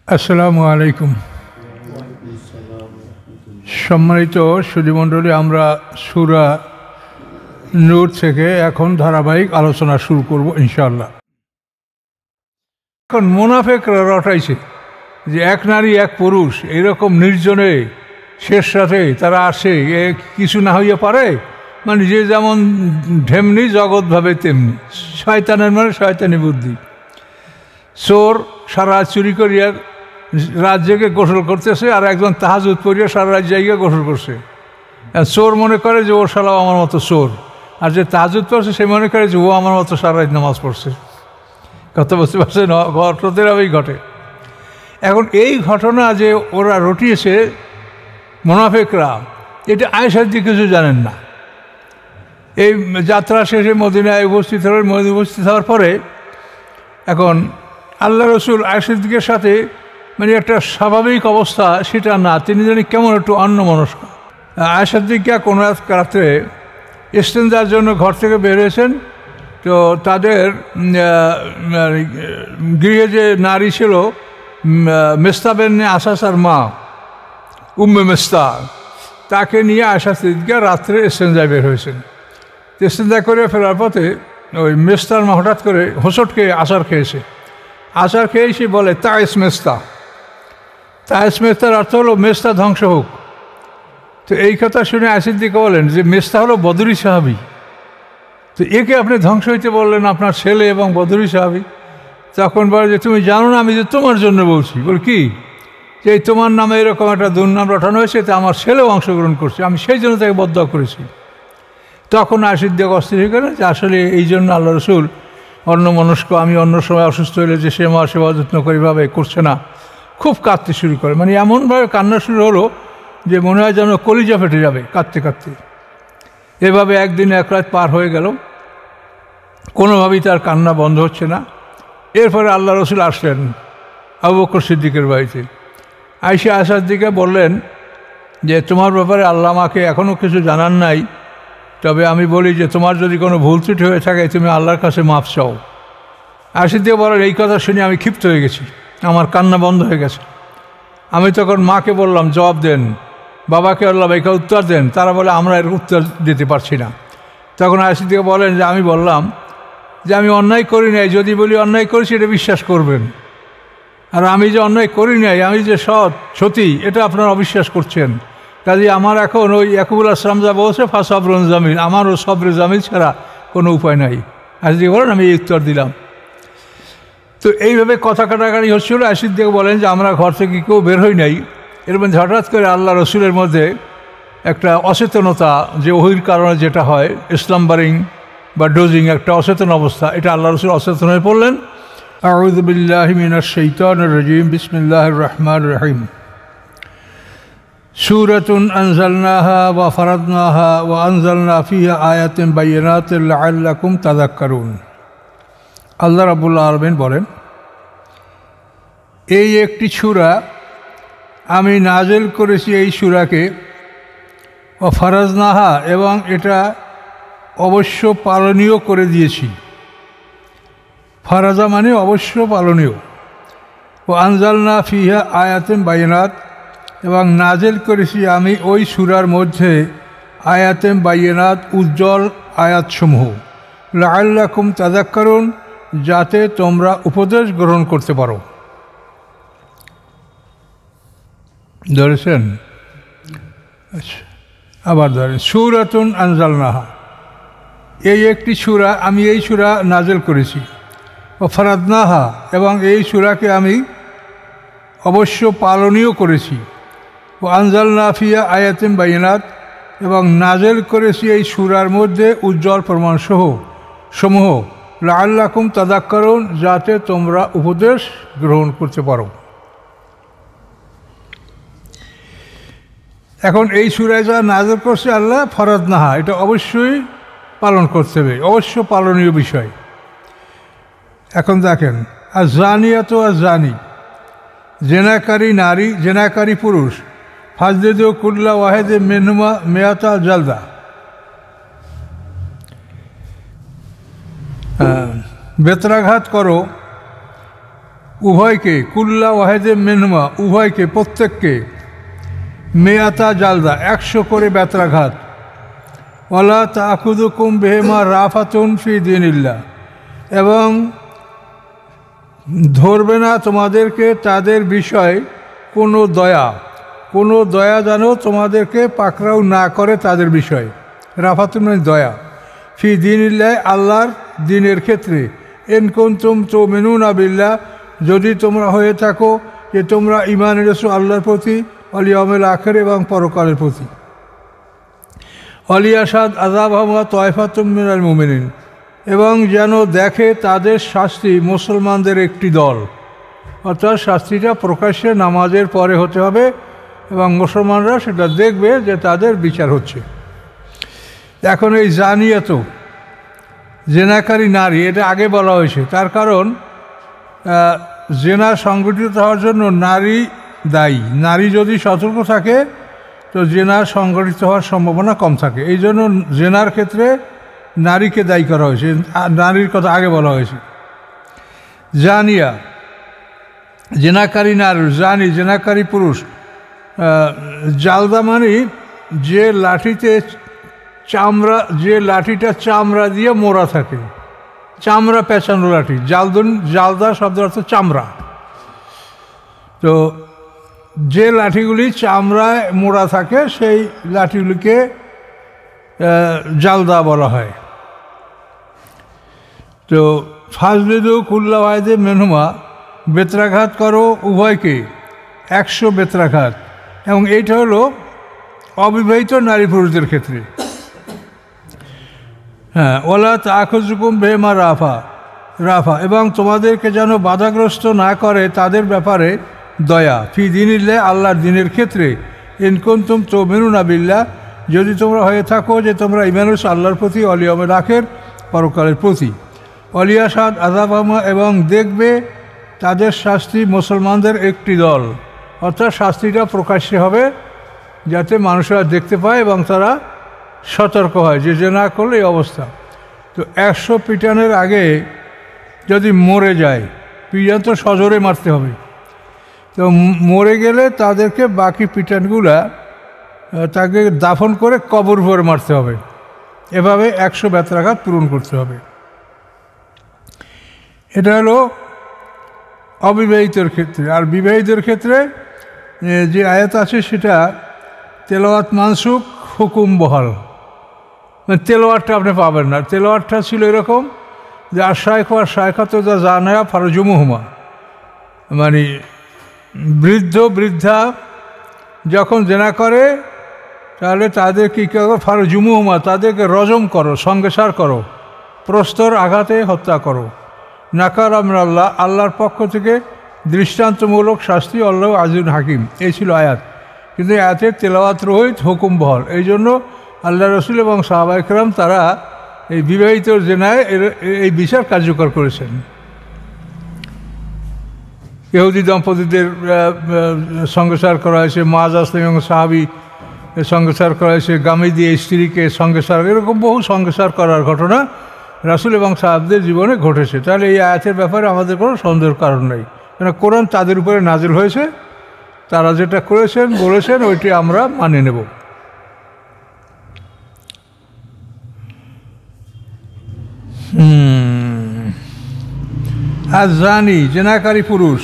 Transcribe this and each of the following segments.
আসসালামু আলাইকুম। সম্মানিত সুধীমণ্ডলী, আমরা সূরা নূর থেকে এখন ধারাবাহিক আলোচনা শুরু করব ইনশাআল্লাহ। এখন মুনাফিকরা রটাইছে যে এক নারী এক পুরুষ এরকম নির্জনে শেষ রাতে তারা আসে, কিছু না হইয়া পারে, মানে যে যেমন ঢেমনি জগৎ ভাবে তেমনি। শয়তানের মানে শয়তানি বুদ্ধি। চোর সারা চুরি করিয়া রাত জেগে গোসল করতেছে, আর একজন তাহাজুদ পড়িয়া সারা রাত জায়গায় গোসল করছে। চোর মনে করে যে ও শালাও আমার মতো চোর, আর যে তাহাজুদ পড়ছে সে মনে করে যে ও আমার মতো সারা রাত নামাজ পড়ছে। কথা বুঝতে পারছেন? ঘটনাতেই ঘটে। এখন এই ঘটনা যে ওরা রটিয়েছে মুনাফিকরা, এটা আয়েশার দিকে কিছু জানেন না। এই যাত্রা শেষে মদিনায় উপস্থিত হওয়ার পরে এখন আল্লাহ রসুল আয়েশার দিকের সাথে মানে একটা স্বাভাবিক অবস্থা সেটা না, তিনি জানি কেমন একটু অন্যমনস্ক। আয়েশার দিকে কোনো এক রাত্রে ইস্তেঞ্জার জন্য ঘর থেকে বের হয়েছেন, তো তাদের গৃহে যে নারী ছিল মেস্তা বেনে আসাসার মা উম্মে মেস্তা, তাকে নিয়ে আয়েশা সিদ্দিকা রাত্রে ইস্তেঞ্জায় বের হয়েছেন। ইস্তেঞ্জা করে ফেরার পথে ওই মেস্তার মা হঠাৎ করে হোঁচট খেয়ে আচার খেয়েছে। আচার খেয়ে সে বলে তায়েস মেস্তা। তায়েস মেস্তার অর্থ হলো মেস্তা ধ্বংস হোক। তো এই কথা শুনে সিদ্দিকা বলেন যে মেস্তা হলো বদরি সাহাবী, তো একে আপনি ধ্বংস হইতে বললেন, আপনার ছেলে এবং বদরি সাহাবী। তখন বলে যে তুমি জানো না আমি যে তোমার জন্য বলছি। বল কি? যে তোমার নামে এরকম একটা দুর্নাম রটানো হয়েছে, তা আমার ছেলেও অংশগ্রহণ করছে, আমি সেই জন্য তাকে বদদোয়া করেছি। তখন সিদ্দিকা অস্থির হয়ে গেলেন যে আসলে এই জন্য আল্লাহ রসুল অন্যমনস্ক, আমি অন্য সময় অসুস্থ হলে যে সে মা সেবা যত্ন করে এভাবে করছে না, খুব কাঁদতে শুরু করে। মানে এমনভাবে কান্না শুরু হলো যে মনে হয় যেন কলিজা ফেটে যাবে কাঁদতে কাঁদতে। এভাবে একদিন এক রাত পার হয়ে গেল, কোনোভাবেই তার কান্না বন্ধ হচ্ছে না। এরপরে আল্লাহ রসুল আসলেন আবু বকর সিদ্দিকের বাড়িতে। আয়েশা আয়েশার দিকে বললেন যে তোমার ব্যাপারে আল্লাহ আমাকে এখনও কিছু জানান নাই, তবে আমি বলি যে তোমার যদি কোনো ভুল ত্রুটি হয়ে থাকে তুমি আল্লাহর কাছে মাফ চাও। আয়েশা দিয়ে বলেন এই কথা শুনে আমি ক্ষিপ্ত হয়ে গেছি, আমার কান্না বন্ধ হয়ে গেছে। আমি তখন মাকে বললাম জবাব দেন, বাবাকে বললাম একে উত্তর দেন, তারা বলে আমরা এর উত্তর দিতে পারছি না। তখন আয়েশা দিয়ে বলেন যে আমি বললাম যে আমি অন্যায় করি নাই, যদি বলি অন্যায় করেছি এটা বিশ্বাস করবেন, আর আমি যে অন্যায় করি নাই, আমি যে সৎ সতী, এটা আপনারা অবিশ্বাস করছেন। কাজে আমার এখন ওই ইয়াকুবুল আসলাম যা বলছে ফাসবরুন জামিল, আমারও সবরে জামিল ছাড়া কোনো উপায় নাই। আয়েশা বলেন আমি এই উত্তর দিলাম। তো এইভাবে কথা কাটাকাটি হচ্ছিল। আয়েশা দিয়ে বলেন যে আমরা ঘর থেকে কেউ বের হই নাই। এর মধ্যে হঠাৎ করে আল্লাহ রসুলের মধ্যে একটা অচেতনতা, যে ওহির কারণে যেটা হয় স্লাম্বারিং বা ডোজিং, একটা অচেতন অবস্থা, এটা আল্লাহ রসুল অচেতন হয়ে পড়লেন। আউযু বিল্লাহি মিনাশ শাইতানির রাজিম, বিসমিল্লাহির রহমানির রহিম। সূরাতুন আনজালনাহা ওয়া ফারাদনাহা ওয়া আনজালনা ফিহা আয়াতিন বাইয়িনাতিন লাআল্লাকুম তাযাক্কারুন। আল্লাহ রাব্বুল আলামিন বলেন, এই একটি সূরা আমি নাজেল করেছি, এই সূরাকে ও ফারাজনাহা, এবং এটা অবশ্য পালনীয় করে দিয়েছি। ফারাজা মানে অবশ্য পালনীয়। ও আনজালনা ফিহা আয়াতিন বাইয়িনাত, এবং নাজেল করেছি আমি ওই সূরার মধ্যে আয়াতিন বাইয়িনাত, উজ্জ্বল আয়াতসমূহ, লাআল্লাকুম তাযাক্কারুন, যাতে তোমরা উপদেশ গ্রহণ করতে পারো। ধরেছেন? আচ্ছা, আবার ধরেন সূরাতুন আনজালনাহা, এই একটি সূরা আমি এই সূরা নাজেল করেছি। ও ফারাদনাহা, এবং এই সূরাকে আমি অবশ্য পালনীয় করেছি। ও আনজালনা ফিহা আয়াতিন বাইয়িনাত, এবং নাজেল করেছি এই সূরার মধ্যে উজ্জ্বল প্রমাণ সমূহ, লাআল্লাকুম তাযাক্কারুন, যাতে তোমরা উপদেশ গ্রহণ করতে পারো। এখন এই সূরায় যা নাযিল করছে আল্লাহ, ফারাদনাহা, এটা অবশ্যই পালন করতে হবে, অবশ্য পালনীয় বিষয়। এখন দেখেন, আর জানিয়াত আর জানি, জেনাকারী নারী, জেনাকারী পুরুষ, ফাজলিদু কুল্লা ওয়াহিদিন মিনহুমা মিয়াতা জালদা, বেত্রাঘাত করো উভয়কে, কুল্লা ওয়াহেদে মেনহুমা উভয়কে, প্রত্যেককে, মেয়াতা জালদা 100 করে বেত্রাঘাত, ওয়ালা তাখুযুকুম বিহিমা রাফাতুন ফি দীনিল্লাহ, এবং ধরবে না তোমাদেরকে তাদের বিষয় কোনো দয়া যেন তোমাদেরকে পাকড়াও না করে তাদের বিষয়। রাফাতুন মানে দয়া। ফি দীনিল্লাহ আল্লাহর দিনের ক্ষেত্রে, ইন কুনতুম তুমিনুনা বিল্লাহ যদি তোমরা হয়ে থাকো যে তোমরা ঈমান এনেছো আল্লাহর প্রতি, ওয়াল ইয়াউমিল আখির এবং পরকালের প্রতি। ওয়ালিয়াশহাদ আযাবাহুমা তায়ফাতুম মিনাল মুমিনিন, এবং যেন দেখে তাদের শাস্তি মুসলমানদের একটি দল। অর্থাৎ শাস্তিটা প্রকাশ্যে নামাজের পরে হতে হবে এবং মুসলমানরা সেটা দেখবে যে তাদের বিচার হচ্ছে। এখন এই জানিয়াত, জেনাকারী নারী, এটা আগে বলা হয়েছে, তার কারণ জেনা সংগঠিত হওয়ার জন্য নারী দায়ী। নারী যদি সতর্ক থাকে তো জেনা সংগঠিত হওয়ার সম্ভাবনা কম থাকে। এই জন্য জেনার ক্ষেত্রে নারীকে দায়ী করা হয়েছে, নারীর কথা আগে বলা হয়েছে। জানিয়া জেনাকারী নারী, জানি জেনাকারী পুরুষ। জালদা মানে যে লাঠিতে চামড়া, যে লাঠিটা চামড়া দিয়ে মোড়া থাকে, চামড়া পেঁচানো লাঠি। জালদা শব্দ অর্থ চামড়া। তো যে লাঠিগুলি চামড়ায় মোড়া থাকে সেই লাঠিগুলিকে জালদা বলা হয়। তো ফাজলিদু কুল্লা ওয়াহিদিন মিনহুমা, বেত্রাঘাত করো উভয়কে 100 বেত্রাঘাত। এবং এইটা হলো অবিবাহিত নারী পুরুষদের ক্ষেত্রে। হ্যাঁ, ওয়ালা তাখুযুকুম বিহিমা রাফা, এবং তোমাদেরকে যেন বাধাগ্রস্ত না করে তাদের ব্যাপারে দয়া। ফি দীনিল্লাহ আল্লাহর দিনের ক্ষেত্রে, ইন কুনতুম তুমিনুনা বিল্লাহ যদি তোমরা হয়ে থাকো যে তোমরা ঈমান এনেছো আল্লাহর প্রতি, ওয়াল ইয়াউমিল আখির পরকালের প্রতি। ওয়ালিয়াশহাদ আযাবাহুমা, এবং দেখবে তাদের শাস্তি মুসলমানদের একটি দল। অর্থাৎ শাস্তিটা প্রকাশ্যে হবে যাতে মানুষরা দেখতে পায় এবং তারা সতর্ক হয় যে জেনা করলে এই অবস্থা। তো 100 পিটানের আগে যদি মরে যায়, পিটান তো সজোরে মারতে হবে, তো মরে গেলে তাদেরকে বাকি পিটানগুলা তাকে দাফন করে কবর ভরে মারতে হবে। এভাবে 100 বেত্রাঘাত পূরণ করতে হবে। এটা হলো অবিবাহিতের ক্ষেত্রে। আর বিবাহিতের ক্ষেত্রে যে আয়াত আছে সেটা তেলাওয়াত মানসুখ, হুকুম বহাল। মানে তেলাওয়াতটা আপনি পাবেন না। তেলাওয়াতটা ছিল এরকম যে আশায়খ আর শায়খাত যা জানায়া ফারজুমুহুমা, মানে বৃদ্ধা যখন জেনা করে তাহলে তাদের কী করো, ফারজুমুহুমা তাদেরকে রজম করো, সঙ্গেসার করো, প্রস্তর আঘাতে হত্যা করো। নাকার আল্লাহ, আল্লাহর পক্ষ থেকে দৃষ্টান্তমূলক শাস্তি, আল্লাহ আজিজুল হাকিম। এই ছিল আয়াত। কিন্তু আয়াতের তেলাওয়াত রহিত, হুকুম বহল। এই জন্য আল্লাহ রসুল এবং সাহাবা ইকরাম তারা এই বিবাহিত জেনায় এই বিচার কার্যকর করেছেন। ইহুদি দম্পতিদের সঙ্গসার করা হয়েছে, মাজ আসলাম এবং সাহাবি সঙ্গসার করা হয়েছে, গামি দিয়ে স্ত্রীকে সঙ্গসার, এরকম বহু সঙ্গসার করার ঘটনা রাসূল এবং সাহাবদের জীবনে ঘটেছে। তাহলে এই আয়াতের ব্যাপারে আমাদের কোনো সন্দেহের কারণ নেই, কেন কোরআন তাদের উপরে নাজিল হয়েছে, তারা যেটা করেছেন বলেছেন ওইটি আমরা মানে নেব। আর জানি জেনাকারী পুরুষ,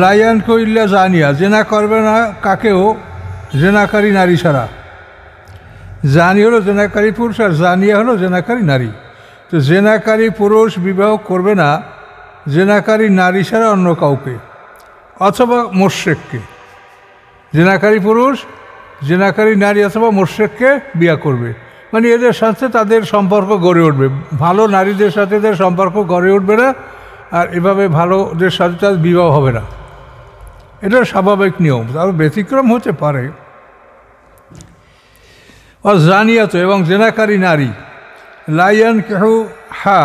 লাইয়ান কইল্লা জানিয়া, জেনা করবে না কাকেও জেনাকারী নারী ছাড়া। জানি হলো জেনাকারী পুরুষ আর জানিয়া হলো জেনাকারী নারী। তো জেনাকারী পুরুষ বিবাহ করবে না জেনাকারী নারী ছাড়া অন্য কাউকে, অথবা মোশরেককে। জেনাকারী পুরুষ জেনাকারী নারী অথবা মোশরেককে বিয়ে করবে, মানে এদের সাথে তাদের সম্পর্ক গড়ে উঠবে। ভালো নারীদের সাথে এদের সম্পর্ক গড়ে উঠবে না, আর এভাবে ভালোদের সাথে তাদের বিবাহ হবে না। এটা স্বাভাবিক নিয়ম, তার ব্যতিক্রম হতে পারে। আর জানিয়াত, এবং জেনাকারী নারী, লাইয়ান কেহ হা,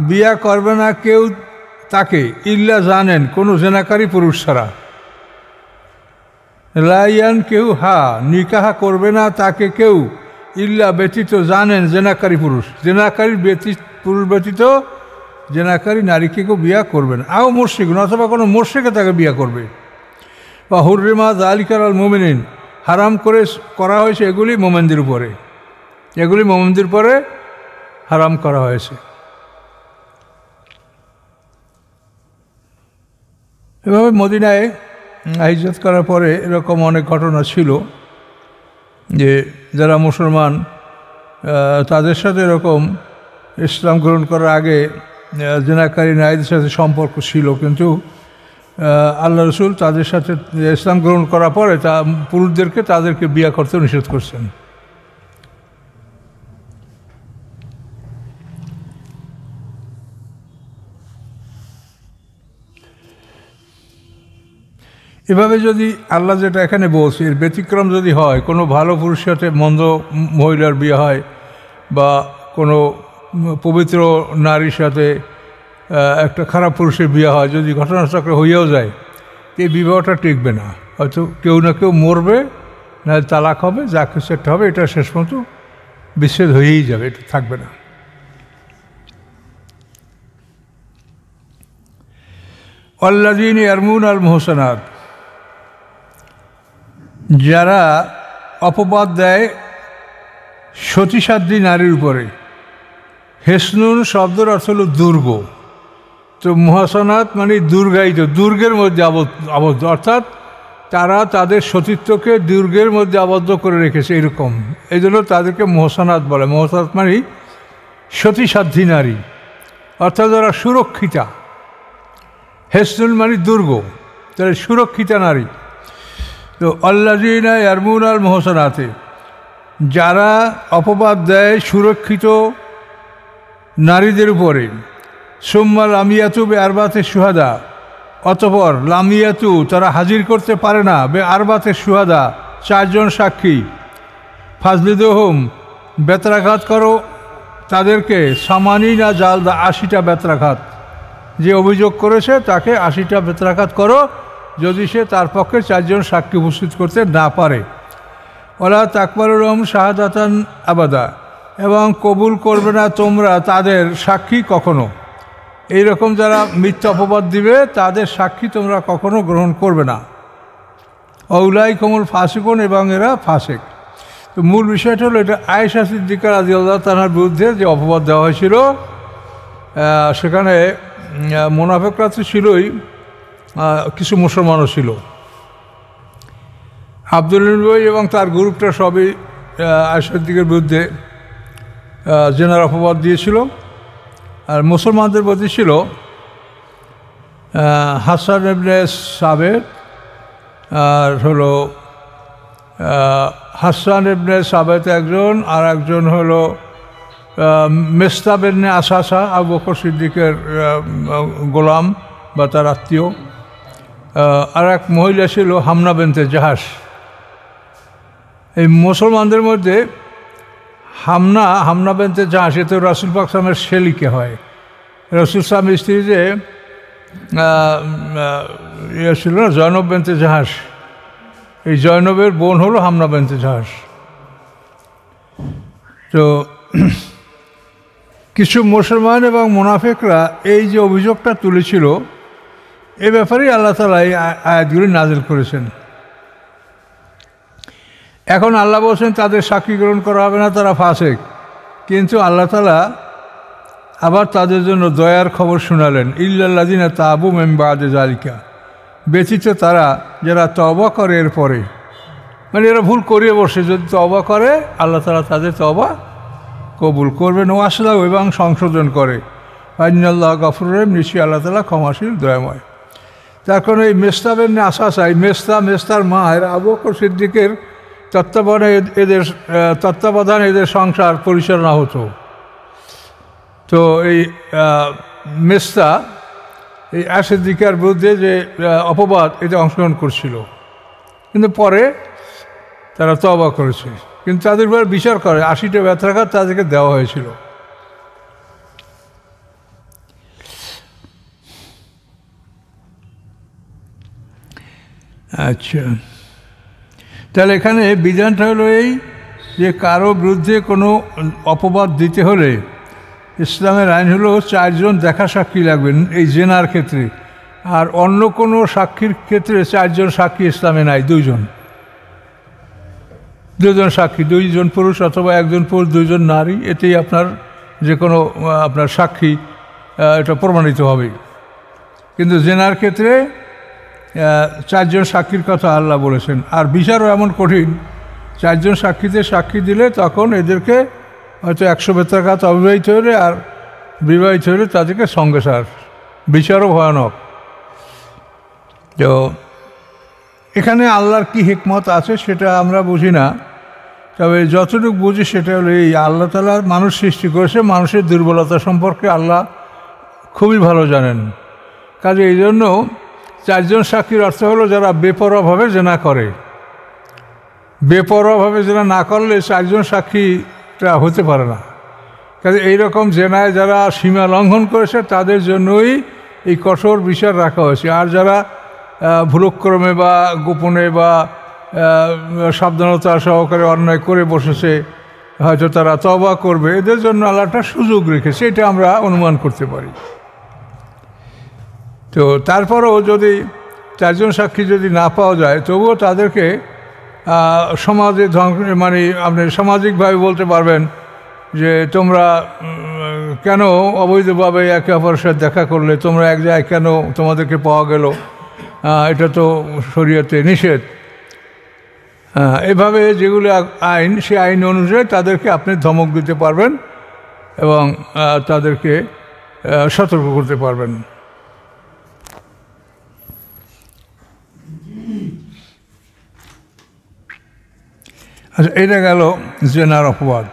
বিয়া করবে না কেউ তাকে, ইল্লা জানেন, কোনো জেনাকারী পুরুষ ছাড়া। লাইয়ান কেউ হা, নিকাহা করবে না তাকে কেউ, ইল্লা ব্যতীত জানেন, জেনাকারী পুরুষ। জেনাকারী পুরুষ ব্যতীত জেনাকারী নারীকে কেউ বিয়া করবে না, আও মুশরিক অথবা কোনো মুশরিকে তাকে বিয়া করবে। বা হুররিমা যালিকা আল মুমিনিন, হারাম করা হয়েছে এগুলি মোমেনদের উপরে, এগুলি মোমেনদের উপরে হারাম করা হয়েছে। এভাবে মদিনায় হিজরত করার পরে এরকম অনেক ঘটনা ছিল যে যারা মুসলমান তাদের সাথে এরকম ইসলাম গ্রহণ করার আগে জেনাকারী নারীদের সাথে সম্পর্ক ছিল, কিন্তু আল্লাহ রসুল তাদের সাথে ইসলাম গ্রহণ করার পরে পুরুষদেরকে তাদেরকে বিয়ে করতে নিষেধ করছেন। এভাবে যদি আল্লাহ যেটা এখানে বলছে এর ব্যতিক্রম যদি হয়, কোনো ভালো পুরুষের সাথে মন্দ মহিলার বিয়ে হয় বা কোনো পবিত্র নারীর সাথে একটা খারাপ পুরুষের বিয়ে হয়, যদি ঘটনাচক্রে হইয়াও যায়, এই বিবাহটা টিকবে না। হয়তো কেউ না কেউ মরবে, না তালাক হবে, যা কিছু একটা হবে, এটা শেষ পর্যন্ত বিচ্ছেদ হয়েই যাবে, এটা থাকবে না। আল্লাযীনা ইয়ারমুনা আল মুহসানাত, যারা অপবাদ দেয় সতীসাধ্বী নারীর উপরে। হেসনুন শব্দের অর্থ হল দুর্গ, তো মুহসানাত মানে দুর্গায়িত, দুর্গের মধ্যে আবদ্ধ, অর্থাৎ তারা তাদের সতীত্বকে দুর্গের মধ্যে আবদ্ধ করে রেখেছে এরকম, এই জন্য তাদেরকে মুহসানাত বলে। মুহসানাত মানে সতীসাধ্বী নারী, অর্থাৎ যারা সুরক্ষিতা। হেসনুন মানে দুর্গ, তারা সুরক্ষিতা নারী। তো আল্লাযীনা ইয়ারমুনা আল মুহসানাতে, যারা অপবাদ দেয় সুরক্ষিত নারীদের উপরে। সুম্মা লামিয়াতু বে আরবাতে শুহাদা, অতঃপর লামিয়াতু তারা হাজির করতে পারে না, বে আরবাতে শুহাদা 4 জন সাক্ষী। ফাজলিদুহুম বেত্রাঘাত করো তাদেরকে, সামানিনা জালদা 80টা বেত্রাঘাত। যে অভিযোগ করেছে তাকে 80টা বেত্রাঘাত করো, যদি সে তার পক্ষে 4 জন সাক্ষী উপস্থিত করতে না পারে। ওলা তাকবালুহুম শাহাদাতান আবাদা, এবং কবুল করবে না তোমরা তাদের সাক্ষী কখনো। এইরকম যারা মিথ্যা অপবাদ দিবে তাদের সাক্ষী তোমরা কখনো গ্রহণ করবে না। অউলাইকুমুল ফাসিকুন, এবং এরা ফাসিক। তো মূল বিষয়টা হলো এটা আয়েশা সিদ্দিকা রাদিয়াল্লাহু তাআলার বিরুদ্ধে যে অপবাদ দেওয়া হয়েছিল, সেখানে মুনাফিকরা তো ছিলই, কিছু মুসলমানও ছিল। আব্দুল ভাই এবং তার গ্রুপটা সবই আয়েশা সিদ্দিকার বিরুদ্ধে জেনার অপবাদ দিয়েছিল। আর মুসলমানদের মধ্যে ছিল হাসান ইবনে সাবেত, আর হলো হাসান ইবনে সাবেত একজন, আর একজন হলো মিসতাব ইবনে আসাসা, আবু বকর সিদ্দিকের গোলাম বা তার আত্মীয়। আর এক মহিলা ছিল হামনা বিনতে জাহাশ। এই মুসলমানদের মধ্যে হামনা বিনতে জাহাশ, এ তো রাসূল পাক সাল্লাল্লাহু আলাইহি ওয়াসাল্লামের শেলিকে হয়। রাসূল সাল্লাল্লাহু স্ত্রী যে ছিল না জয়নব বিনতে জাহাশ, এই জয়নবের বোন হলো হামনা বিনতে জাহাশ। তো কিছু মুসলমান এবং মুনাফিকরা এই যে অভিযোগটা তুলেছিল, এ ব্যাপারেই আল্লাহ তাআলা এই আয়াতগুলি নাযিল করেছেন। এখন আল্লাহ বলছেন তাদের সাক্ষী গ্রহণ করা হবে না, তারা ফাসিক, কিন্তু আল্লাহ তাআলা আবার তাদের জন্য দয়ার খবর শোনালেন। ইল্লাল্লাযিনা তাবু মিন বা'দি যালিকা, ব্যতীত তারা যারা তওবা করে এরপরে, মানে এরা ভুল করিয়ে বসে, যদি তওবা করে আল্লাহ তাআলা তাদের তওবা কবুল করবেন। ও আসলাম, এবং সংশোধন করে। ইন্নাল্লাহা গফুরুর রহিম, নিশ্চয়ই আল্লাহ তাআলা ক্ষমাশীল দয়াময়। তার কারণে এই মেস্তাবের আসাসাই মেস্তার মা এরা আবু বকর সিদ্দিকের তত্ত্বাবধানে এদের সংসার পরিচালনা হতো। তো এই মেস্তা এই সিদ্দিকার বিরুদ্ধে যে অপবাদ, এতে অংশগ্রহণ করছিল, কিন্তু পরে তারা তওবা করেছে, কিন্তু তাদের উপর বিচার করে 80টা বেত্রাঘাত তাদেরকে দেওয়া হয়েছিল। আচ্ছা, তাহলে এখানে বিধানটা হলো এই যে কারো বিরুদ্ধে কোনো অপবাদ দিতে হলে ইসলামের আইন হলো 4 জন দেখা সাক্ষী লাগবেন এই জেনার ক্ষেত্রে, আর অন্য কোনো সাক্ষীর ক্ষেত্রে 4 জন সাক্ষী ইসলামে নাই, 2 জন সাক্ষী, 2 জন পুরুষ অথবা 1 জন পুরুষ 2 জন নারী, এতেই আপনার যে কোনো আপনার সাক্ষী এটা প্রমাণিত হবে। কিন্তু জেনার ক্ষেত্রে 4 জন সাক্ষীর কথা আল্লাহ বলেছেন। আর বিচারও এমন কঠিন, 4 জন সাক্ষীতে সাক্ষী দিলে তখন এদেরকে হয়তো 100 বেত্রাঘাত অবিবাহিত হলে আর বিবাহিত হলে তাদেরকে সঙ্গেসার, বিচারও ভয়ানক। তো এখানে আল্লাহর কি হিকমত আছে সেটা আমরা বুঝি না, তবে যতটুকু বুঝি সেটা হলো এই আল্লাহ তাআলা মানুষ সৃষ্টি করেছে, মানুষের দুর্বলতা সম্পর্কে আল্লাহ খুবই ভালো জানেন। কাজে এই জন্য 4 জন সাক্ষীর অর্থ হলো যারা বেপরোয়াভাবে জেনা করে। বেপরোয়াভাবে জেনা না করলে 4 জন সাক্ষীটা হতে পারে না। কাজে এইরকম জেনায় যারা সীমা লঙ্ঘন করেছে তাদের জন্যই এই কঠোর বিচার রাখা হয়েছে। আর যারা ভুলক্রমে বা গোপনে বা সাবধানতা সহকারে অন্যায় করে বসেছে, হয়তো তারা তওবা করবে, এদের জন্য আল্লাহটা সুযোগ রেখেছে, এটা আমরা অনুমান করতে পারি। তো তারপরেও যদি 4 জন সাক্ষী যদি না পাওয়া যায়, তবুও তাদেরকে সমাজে মানে আপনি সামাজিকভাবে বলতে পারবেন যে তোমরা কেন অবৈধভাবে একে অপরের সাথে দেখা করলে, তোমরা এক জায়গায় কেন তোমাদেরকে পাওয়া গেল, এটা তো শরীয়তে নিষেধ। এভাবে যেগুলো আইন, সে আইন অনুযায়ী তাদেরকে আপনি ধমক দিতে পারবেন এবং তাদেরকে সতর্ক করতে পারবেন। আচ্ছা, এটা গেল জেনার অপবাদ।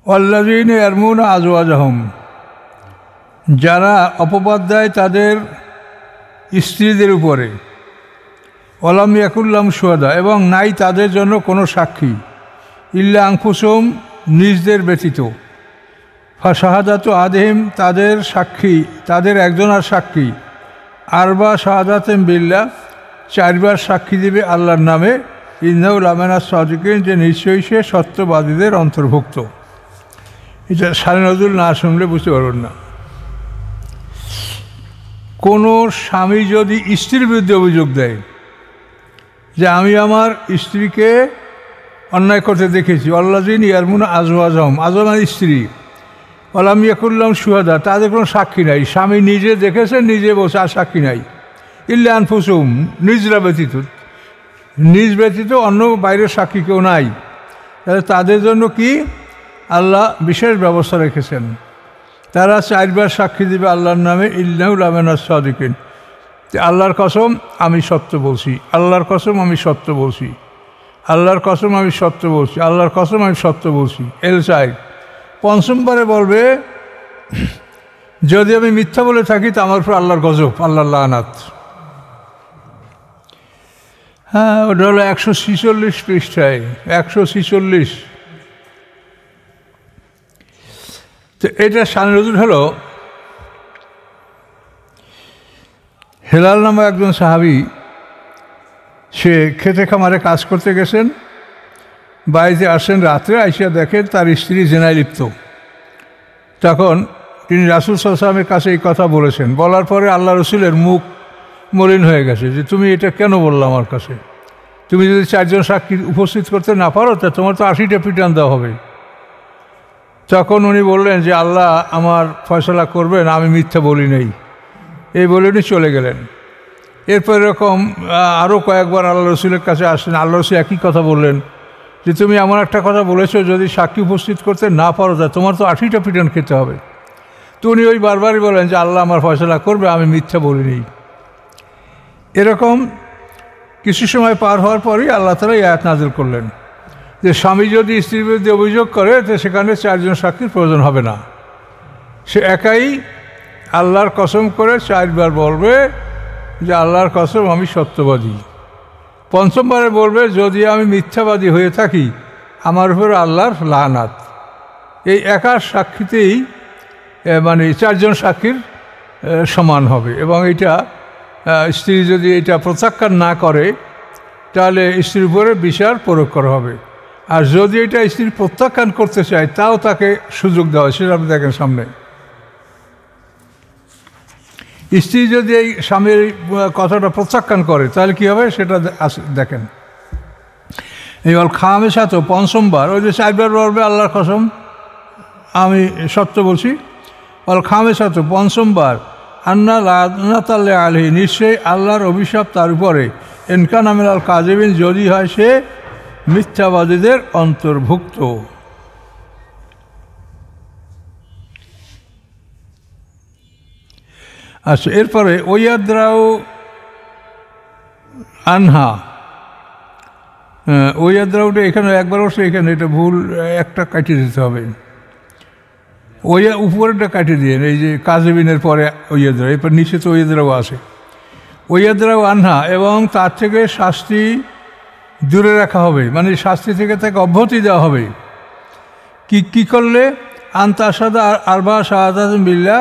আল্লাযীনা ইয়ারমুনা আজওয়াজাহুম, যারা অপবাদ দেয় তাদের স্ত্রীদের উপরে, ওয়ালাম ইয়াকুল লাহুম শুহাদা, এবং নাই তাদের জন্য কোনো সাক্ষী, ইল্লা আনফুসুহুম, নিজদের ব্যতীত, ফাশাহাদাতু আহাদিহিম, তাদের সাক্ষী, তাদের একজনের সাক্ষী, আরবা শাহাদাতিন বিল্লাহ, 4 বার সাক্ষী দিবে আল্লাহর নামে, ইন্নাহু লামিনাস সাদিকিন, যে নিশ্চয়ই সে সত্যবাদীদের অন্তর্ভুক্ত। এটা শানে নজরুল না শুনলে বুঝতে পারবেন না। কোনো স্বামী যদি স্ত্রীর বিরুদ্ধে অভিযোগ দেয় যে আমি আমার স্ত্রীকে অন্যায় করতে দেখেছি, আল্লাযীনা ইয়ারমুনা আজওয়াজাহুম, আজওয়াজ স্ত্রী, ওয়ালাম ইয়াকুল লাহুম শুহাদা, তাদের কোনো সাক্ষী নাই, স্বামী নিজে দেখেছে, নিজে বসে, আর সাক্ষী নাই, ইল্লা আনফুসুহুম, নিজরা ব্যতীত, নিজ ব্যতীত অন্য বাইরের সাক্ষী কেউ নাই, তাহলে তাদের জন্য কি আল্লাহ বিশেষ ব্যবস্থা রেখেছেন। তারা 4 বার সাক্ষী দিবে আল্লাহর নামে, ইন্নাহু লামিনাস সাদিকিন, আল্লাহর কসম আমি সত্য বলছি, আল্লাহর কসম আমি সত্য বলছি, আল্লাহর কসম আমি সত্য বলছি, আল্লাহর কসম আমি সত্য বলছি। এলসাই 5মবারে বলবে যদি আমি মিথ্যা বলে থাকি তো আমার উপর আল্লাহর গজব, আল্লাহর লানাত। হ্যাঁ, ওটা হলো 146 পৃষ্ঠায়, 146। তো এটা শানে নজরুল হলো, হেলাল নামে একজন সাহাবী, সে খেতে খামারে কাজ করতে গেছেন, বাড়িতে আসেন রাত্রে, আইসা দেখেন তার স্ত্রী জেনায় লিপ্ত। তখন তিনি রাসূল সাল্লাল্লাহু আলাইহি ওয়াসাল্লামের কাছে এই কথা বলেছেন। বলার পরে আল্লাহ রসুলের মুখ মলিন হয়ে গেছে যে তুমি এটা কেন বললো আমার কাছে, তুমি যদি 4 জন সাক্ষী উপস্থিত করতে না পারো তা তোমার তো 80টা পিটান দেওয়া হবে। তখন উনি বললেন যে আল্লাহ আমার ফয়সালা করবেন, আমি মিথ্যা বলি নাই, এই বলে উনি চলে গেলেন। এরপর এরকম আরও কয়েকবার আল্লাহ রসুলের কাছে আসলেন, আল্লাহ রসুল একই কথা বললেন যে তুমি এমন একটা কথা বলেছো যদি সাক্ষী উপস্থিত করতে না পারো তা তোমার তো 80টা পিটান খেতে হবে। তো উনি ওই বারবারই বলেন যে আল্লাহ আমার ফয়সালা করবে, আমি মিথ্যা বলিনি। এরকম কিছু সময় পার হওয়ার পরই আল্লাহ তাআলা এই আয়াত নাযিল করলেন যে স্বামী যদি স্ত্রীর বিরুদ্ধে অভিযোগ করে তো সেখানে 4 জন সাক্ষীর প্রয়োজন হবে না, সে একাই আল্লাহর কসম করে 4 বার বলবে যে আল্লাহর কসম আমি সত্যবাদী। 5মবারে বলবে যদি আমি মিথ্যাবাদী হয়ে থাকি আমার উপর আল্লাহর লানাত। এই একা সাক্ষীতেই মানে 4 জন সাক্ষীর সমান হবে। এবং এটা স্ত্রী যদি এটা প্রত্যাখ্যান না করে তাহলে স্ত্রীর উপরে বিচার প্রয়োগ করা হবে। আর যদি এটা স্ত্রী প্রত্যাখ্যান করতে চায় তাও তাকে সুযোগ দেওয়া হয়, সেটা আপনি দেখেন সামনে। স্ত্রী যদি এই স্বামীর কথাটা প্রত্যাখ্যান করে তাহলে কী হবে সেটা দেখেন। এই খামেসা তো পঞ্চমবার, ওই যে 4 বার বলবে আল্লাহর কসম আমি সত্য বলছি। খামেসা তো পঞ্চমবার, আন্না লানাতাল্লাহ আলাইহি, নিশ্চয়ই আল্লাহর অভিশাপ তার উপরে, ইনকান মিনাল কাযিবিন, যদি হয় সে মিথ্যাবাদীদের অন্তর্ভুক্ত। আচ্ছা, এরপরে ওয়াদ্রাউ আনহা, ওয়াদ্রাউটা এখানে একবার বসে, এখানে এটা ভুল, একটা কাটিয়ে দিতে হবে, উপরেটা কাটিয়ে দিয়ে, এই যে কাযিবিনের পরে ওয়াদ্রাউ, এরপর নিচে তো ওয়াদ্রাউ আছে। ওয়াদ্রাউ আনহা, এবং তার থেকে শাস্তি দূরে রাখা হবে, মানে শাস্তি থেকে তাকে অব্যাহতি দেওয়া হবে। কি করলে? আনতা সাদা আরবা শাহাদাত বিল্লাহ,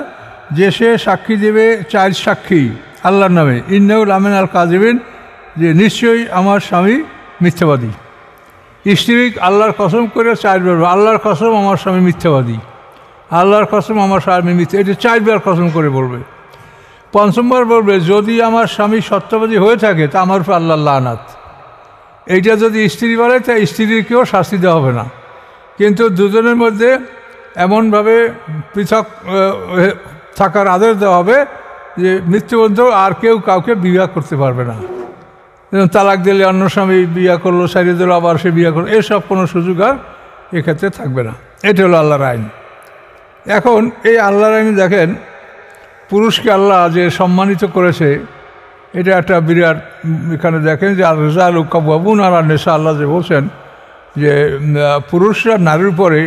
যে সে সাক্ষী দেবে 4 সাক্ষী আল্লাহর নামে, ইন্নাহু লামিন আল কাযিবিন, যে নিশ্চয়ই আমার স্বামী মিথ্যাবাদী। স্ত্রী আল্লাহর কসম করে 4 বার, আল্লাহর কসম আমার স্বামী মিথ্যাবাদী, আল্লাহর কসম আমার স্বামী মিথ্যা, এটা 4 বার কসম করে বলবে। পঞ্চমবার বলবে যদি আমার স্বামী সত্যবাদী হয়ে থাকে তা আমার উপর আল্লাহর লানাত। এইটা যদি স্ত্রী বলে তা স্ত্রীকেও শাস্তি দেওয়া হবে না, কিন্তু দুজনের মধ্যে এমনভাবে পৃথক থাকার আদেশ দেওয়া হবে যে মৃত্যুবন্ধ আর কেউ কাউকে বিবাহ করতে পারবে না। তালাক দিলে অন্য স্বামী বিয়ে করলো, সারিয়ে দিল, আবার সে বিয়ে করলো, এসব কোনো সুযোগ আর এক্ষেত্রে থাকবে না। এটা হলো আল্লাহর আইন। এখন এই আল্লাহর আইন দেখেন, পুরুষকে আল্লাহ যে সম্মানিত করেছে, এটা একটা বিরাট, এখানে দেখেন যে রিজালু কাওয়ামুনা আলা নিসা, আল্লাহ যে বলছেন যে পুরুষরা নারীর উপরে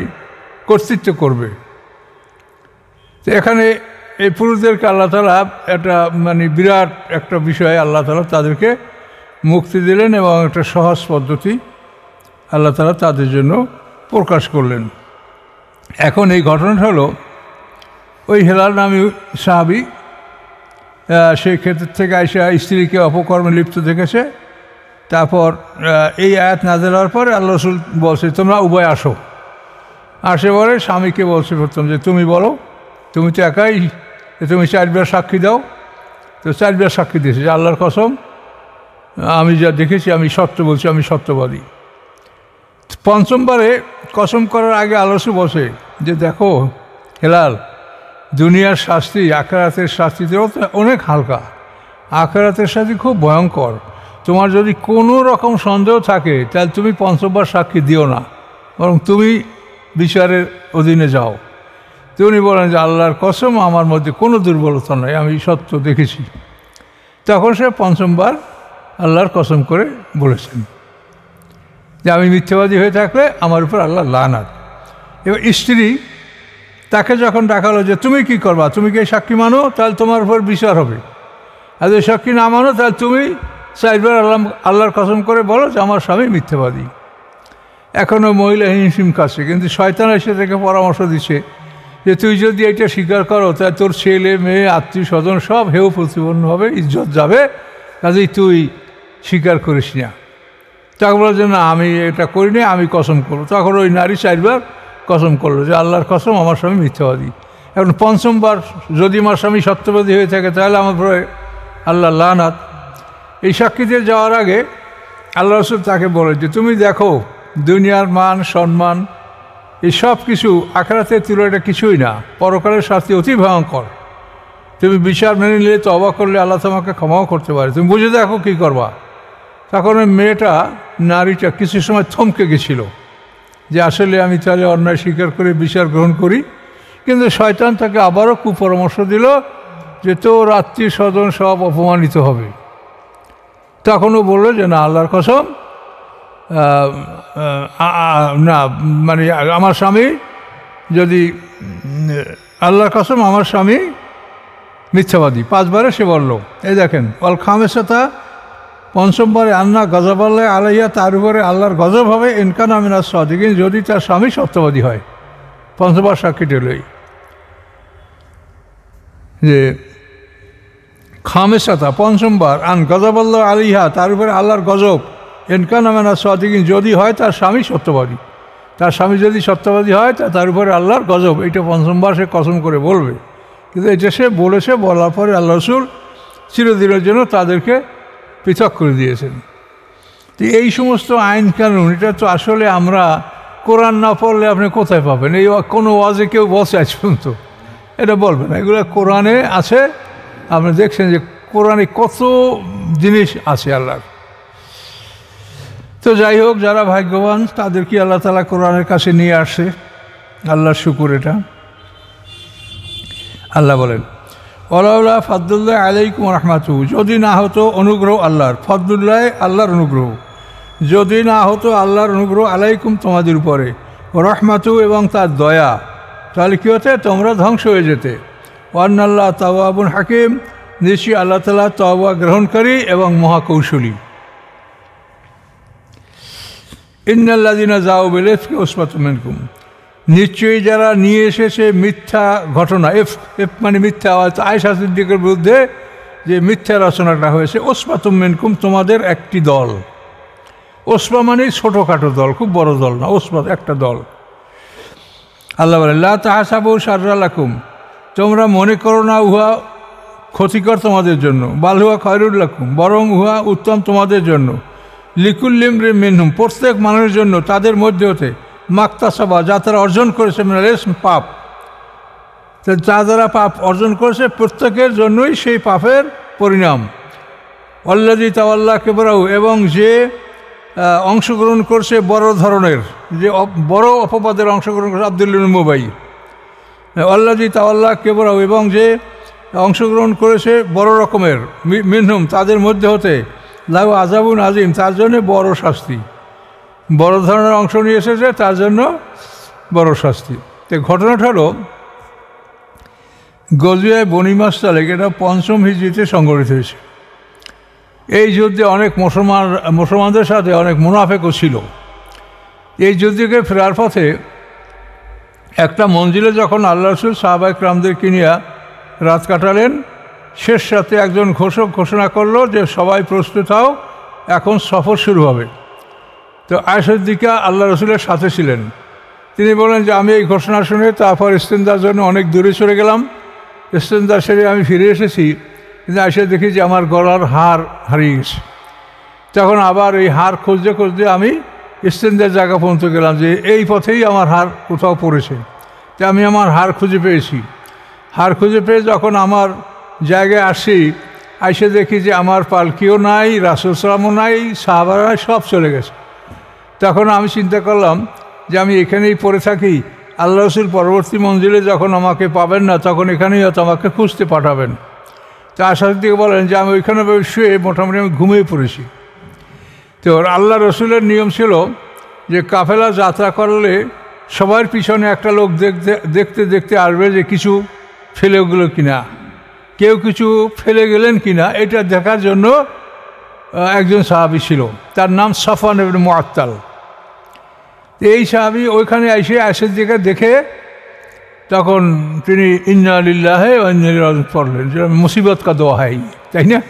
কর্তৃত্ব করবে। তো এখানে এই পুরুষদেরকে আল্লাহ তাআলা একটা মানে বিরাট একটা বিষয় আল্লাহ তাআলা তাদেরকে মুক্তি দিলেন, এবং একটা সহজ পদ্ধতি আল্লাহ তাআলা তাদের জন্য প্রকাশ করলেন। এখন এই ঘটনাটা হলো, ওই হেলাল নামী সাহাবী সেই ক্ষেত্র থেকে আইসা স্ত্রীকে অপকর্মে লিপ্ত দেখেছে। তারপর এই আয়াত নাযিল হওয়ার পরে আল্লাহ রাসূল বলছে তোমরা উভয় আসো। আসে পরে স্বামীকে বলছে প্রথম যে তুমি বলো, তুমি তো একাই, তুমি 4 বার সাক্ষী দাও। তো 4 বার সাক্ষী দিয়েছে যে আল্লাহর কসম আমি যা দেখেছি আমি সত্য বলছি, আমি সত্যবাদী। পঞ্চমবারে কসম করার আগে আল্লাহ রাসূল বলছে যে দেখো হেলাল, দুনিয়ার শাস্তি আখিরাতের শাস্তিতেও অনেক হালকা, আখিরাতের শাস্তি খুব ভয়ঙ্কর। তোমার যদি কোনো রকম সন্দেহ থাকে তাহলে তুমি পঞ্চমবার সাক্ষী দিও না, বরং তুমি বিচারের অধীনে যাও। তিনি বলেন যে আল্লাহর কসম আমার মধ্যে কোনো দুর্বলতা নয়, আমি সত্য দেখেছি। তখন সে পঞ্চমবার আল্লাহর কসম করে বলেছেন যে আমি মিথ্যাবাদী হয়ে থাকলে আমার উপর আল্লাহ লানাত। এবার স্ত্রী তাকে যখন ডাকালো যে তুমি কি করবা, তুমি কি সাক্ষী মানো, তাহলে তোমার উপর বিচার হবে, আর যদি সাক্ষী না মানো তাহলে তুমি 4 বার আল্লাহর কসম করে বলো যে আমার স্বামী মিথ্যাবাদী। এখনও মহিলা হিমশিম খাচ্ছে, কিন্তু শয়তান এসে থেকে পরামর্শ দিচ্ছে যে তুই যদি এটা স্বীকার করো তাহলে তোর ছেলে মেয়ে আত্মীয় স্বজন সব হেউ প্রতিপন্ন হবে, ইজ্জত যাবে, কাজেই তুই স্বীকার করিস না। তখন বলার জন্য আমি এটা করিনি, আমি কসম করবো। তখন ওই নারী 4 বার কসম করলো যে আল্লাহর কসম আমার স্বামী মিথ্যাবাদী। এখন পঞ্চমবার যদি আমার স্বামী সত্যবাদী হয়ে থাকে তাহলে আমার উপরে আল্লাহ লানাত। এই সাক্ষী দিয়ে যাওয়ার আগে আল্লাহ রাসূল তাকে বলে যে তুমি দেখো দুনিয়ার মান সম্মান এই সব কিছু আখিরাতের তুলনায় কিছুই না, পরকালের শাস্তি অতি ভয়ঙ্কর। তুমি বিচার মেনে নিলে তওবা করলে আল্লাহ তোমাকে ক্ষমাও করতে পারে, তুমি বুঝে দেখো কী করবা। তখন ওই মেয়েটা, নারীটা কিছু সময় থমকে গেছিল যে আসলে আমি তাহলে অন্যায় স্বীকার করে বিচার গ্রহণ করি, কিন্তু শয়তান তাকে আবারও কুপরামর্শ দিল যে তোর আত্মীয় স্বজন সব অপমানিত হবে। তখনও বললো যে না আল্লাহর কসম না, মানে আমার স্বামী যদি আল্লাহর কসম আমার স্বামী মিথ্যাবাদী। 5 বারে সে বলল। এই দেখেন অল খামেসাতা পঞ্চমবারে আন্না গজবাল্লাহ আলাইয়া, তার উপরে আল্লাহর গজব হবে ইনকানা মিনাস সাদিকিন, যদি তার স্বামী সত্যবাদী হয়। পঞ্চমবার সাক্ষী দিলই যে খামেসাতা পঞ্চমবার আন গজবাল্লাহ আলাইহা, তার উপরে আল্লাহর গজব, এনকান আমেনা সাদিকিন, যদি হয় তার স্বামী সত্যবাদী, তার স্বামী যদি সত্যবাদী হয় তার উপরে আল্লাহর গজব, এটা পঞ্চমবার সে কসম করে বলবে। কিন্তু এটা সে বলেছে, বলার পরে আল্লাহ রসুল চিরদিনের জন্য তাদেরকে পৃথক করে দিয়েছেন। তো এই সমস্ত আইন কানুন, এটা তো আসলে আমরা কোরআন না পড়লে আপনি কোথায় পাবেন? এই কোনো ওয়াজে কেউ বসে আজ পর্যন্ত এটা বলবে না, এগুলো কোরআনে আছে। আপনি দেখছেন যে কোরআনে কত জিনিস আছে আল্লাহর। তো যাই হোক, যারা ভাগ্যবান তাদেরকে আল্লাহ তাআলা কোরআনের কাছে নিয়ে আসে, আল্লাহর শুকুর এটা। আল্লাহ বলেন, ওয়ালাউলা ফাদলুল্লাহ আলাইকুম রাহমাতুহু, যদি না হতো অনুগ্রহ আল্লাহর, ফদলুল্লাহ আল্লাহর অনুগ্রহ, যদি না হতো আল্লাহর অনুগ্রহ আলাইকুম তোমাদের উপরে, রহমাতুহু এবং তার দয়া, তাহলে কী হতে? তোমরা ধ্বংস হয়ে যেতে। ওয়ান্নাল্লাহ তাওয়াবুন হাকিম, নিশ্চয়ই আল্লাহ তাআলা তওবা গ্রহণকারী এবং মহাকৌশলী। ইন্নাল্লাযিনা যাও বিল ইফকি উসবাতুম মিনকুম, নিশ্চয়ই যারা নিয়ে এসেছে মিথ্যা ঘটনা, এফ মানে মিথ্যা, আয়েশা সিদ্দিকের বিরুদ্ধে যে মিথ্যা রচনাটা হয়েছে, উসবাতুম মিনকুম তোমাদের একটি দল। ওসবা মানে ছোটোখাটো দল, খুব বড় দল না, ওসবা একটা দল। আল্লাহ বলেন, লা তাহসাবু শাররা লাকুম, তোমরা মনে করো না উহা ক্ষতিকর তোমাদের জন্য, বাল হুয়া খায়রুল লাকুম, বরং উহা উত্তম তোমাদের জন্য। লিকুল্লি ইমরিন মিনহুম, প্রত্যেক মানুষের জন্য তাদের মধ্যে হতে, মাকতাসাবা, যা তারা অর্জন করেছে, মিনাল ইসম, পাপ, যা যারা পাপ অর্জন করেছে প্রত্যেকের জন্যই সেই পাপের পরিণাম। আল্লাযী তাওয়াল্লা কিবরাহু, এবং যে অংশগ্রহণ করছে বড় ধরনের, যে বড় অপবাদের অংশগ্রহণ করছে, আব্দুল্লাহ ইবনে মুবাই। আল্লাযী তাওয়াল্লা কিবরাহু, এবং যে অংশগ্রহণ করেছে বড় রকমের, মিনহুম তাদের মধ্যে হতে, লাহু আযাবুন আযীম, তার জন্য বড় শাস্তি। বড় ধরনের অংশ নিয়ে এসেছে তার জন্য বড় শাস্তি। তো ঘটনাটা হলো গজওয়ায়ে বনী মুসতালিক, এটা ৫ম হিজরিতে সংঘটিত হয়েছে। এই যুদ্ধে অনেক মুসলমানদের সাথে অনেক মুনাফেকও ছিল। এই যুদ্ধকে ফেরার পথে একটা মঞ্জিলে যখন আল্লাহ রাসূল সাহাবায়ে কেরামদেরকে নিয়ে রাত কাটালেন, শেষ রাতে একজন ঘোষক ঘোষণা করলো যে সবাই প্রস্তুত হও, এখন সফর শুরু হবে। তো আয়েশা সিদ্দিকা আল্লাহ রসুলের সাথে ছিলেন। তিনি বলেন যে আমি এই ঘোষণা শুনে তারপর ইস্তেনজার জন্য অনেক দূরে চলে গেলাম। ইস্তেনজা সেরে আমি ফিরে এসেছি, কিন্তু এসে দেখি যে আমার গলার হার হারিয়ে গেছে। তখন আবার এই হার খুঁজতে খুঁজতে আমি ইস্তেনজার জায়গা পর্যন্ত গেলাম, যে এই পথেই আমার হার কোথাও পড়েছে। তো আমি আমার হার খুঁজে পেয়েছি। হার খুঁজে পেয়ে যখন আমার জায়গায় আসি, এসে দেখি যে আমার পালকিও নাই, রাসূল সাল্লামও নাই, সাহাবারা সব চলে গেছে। তখন আমি চিন্তা করলাম যে আমি এখানেই পড়ে থাকি, আল্লাহ রসুল পরবর্তী মঞ্জিলে যখন আমাকে পাবেন না, তখন এখানেই হয়তো আমাকে খুঁজতে পাঠাবেন। তো আয়েশা সিদ্দিকা বলেন যে আমি ওইখানে শুয়ে মোটামুটি আমি ঘুমিয়ে পড়েছি। তো আল্লাহ রসুলের নিয়ম ছিল যে কাফেলা যাত্রা করলে সবার পিছনে একটা লোক দেখতে দেখতে আসবে যে কিছু ফেলে গেলো কিনা, কেউ কিছু ফেলে গেলেন কিনা, এটা দেখার জন্য একজন সাহাবী ছিল, তার নাম সফওয়ান ইবনে মুআত্তাল। এই সাহাবী ওইখানে এসে আয়েশার দিকে দেখে তখন তিনি ইন্না লিল্লাহি ওয়া ইন্না ইলাইহি রাজিউন পড়লেন, যে মুসিবত কা দোয়া হয়, তাই না?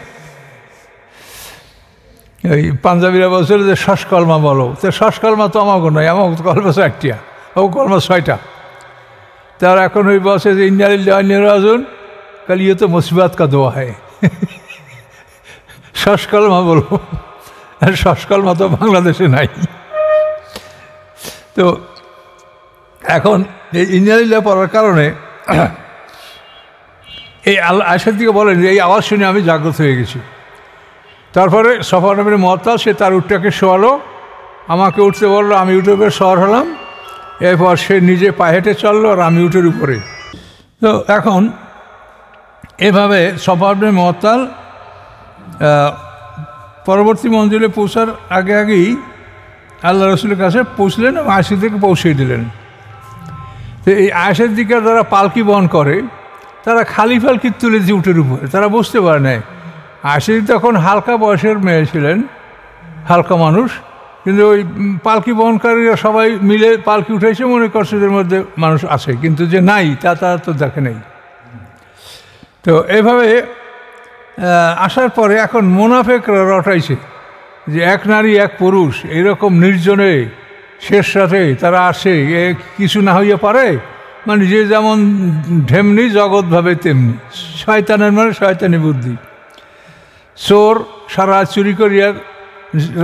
এই পাঞ্জাবিরা বলছিল যে শ্বাস কলমা বলো, তো শ্বাস কলমা তো আমাকে নয়, আমার কলমা ৬টা, ও কলমা ৬টা। তার এখন ওই বসে যে ইন্না লিল্লাহি ওয়া ইন্না ইলাইহি রাজিউন, কাল ইয়ে তো মুসিবত কা দোয়া হয়, শ্বাস কলমা বলো। আর শ্বাস কলমা তো বাংলাদেশে নাই। তো এখন এই ইন্না লিল্লাহি পড়ার কারণে এই আয়েশার দিকে বলেন যে এই আওয়াজ শুনে আমি জাগ্রত হয়ে গেছি। তারপরে সফওয়ান ইবনে মুআত্তাল সে তার উটটাকে শোয়ালো, আমাকে উঠতে বললো, আমি উটের উপরে সওয়ার হলাম। এরপর সে নিজে পায়ে হেঁটে চললো আর আমি উটের উপরে। তো এখন এভাবে সফওয়ান ইবনে মুআত্তাল পরবর্তী মঞ্জিলে পৌঁছার আগে আগেই আল্লাহ রসুলের কাছে পৌঁছলেন এবং আয়েশার দিকে পৌঁছে দিলেন। তো এই আয়েশার দিকে যারা পালকি বহন করে তারা খালি পালকি তুলেছে উটের উপরে, তারা বুঝতে পারে নাই। আয়েশা তখন হালকা বয়সের মেয়ে ছিলেন, হালকা মানুষ, কিন্তু ওই পালকি বহনকারীরা সবাই মিলে পালকি উঠেছে, মনে করছে এদের মধ্যে মানুষ আছে, কিন্তু যে নাই তা তারা তো দেখে নেই। তো এভাবে আসার পরে এখন মুনাফিকরা রটাইছে যে এক নারী এক পুরুষ এইরকম নির্জনে শেষ রাতে তারা আসে, কিছু না হইয়া পারে, মানে যে যেমন ঢেমনি জগৎ ভাবে তেমনি। শয়তানের মানে শয়তানি বুদ্ধি। চোর সারা চুরি করিয়া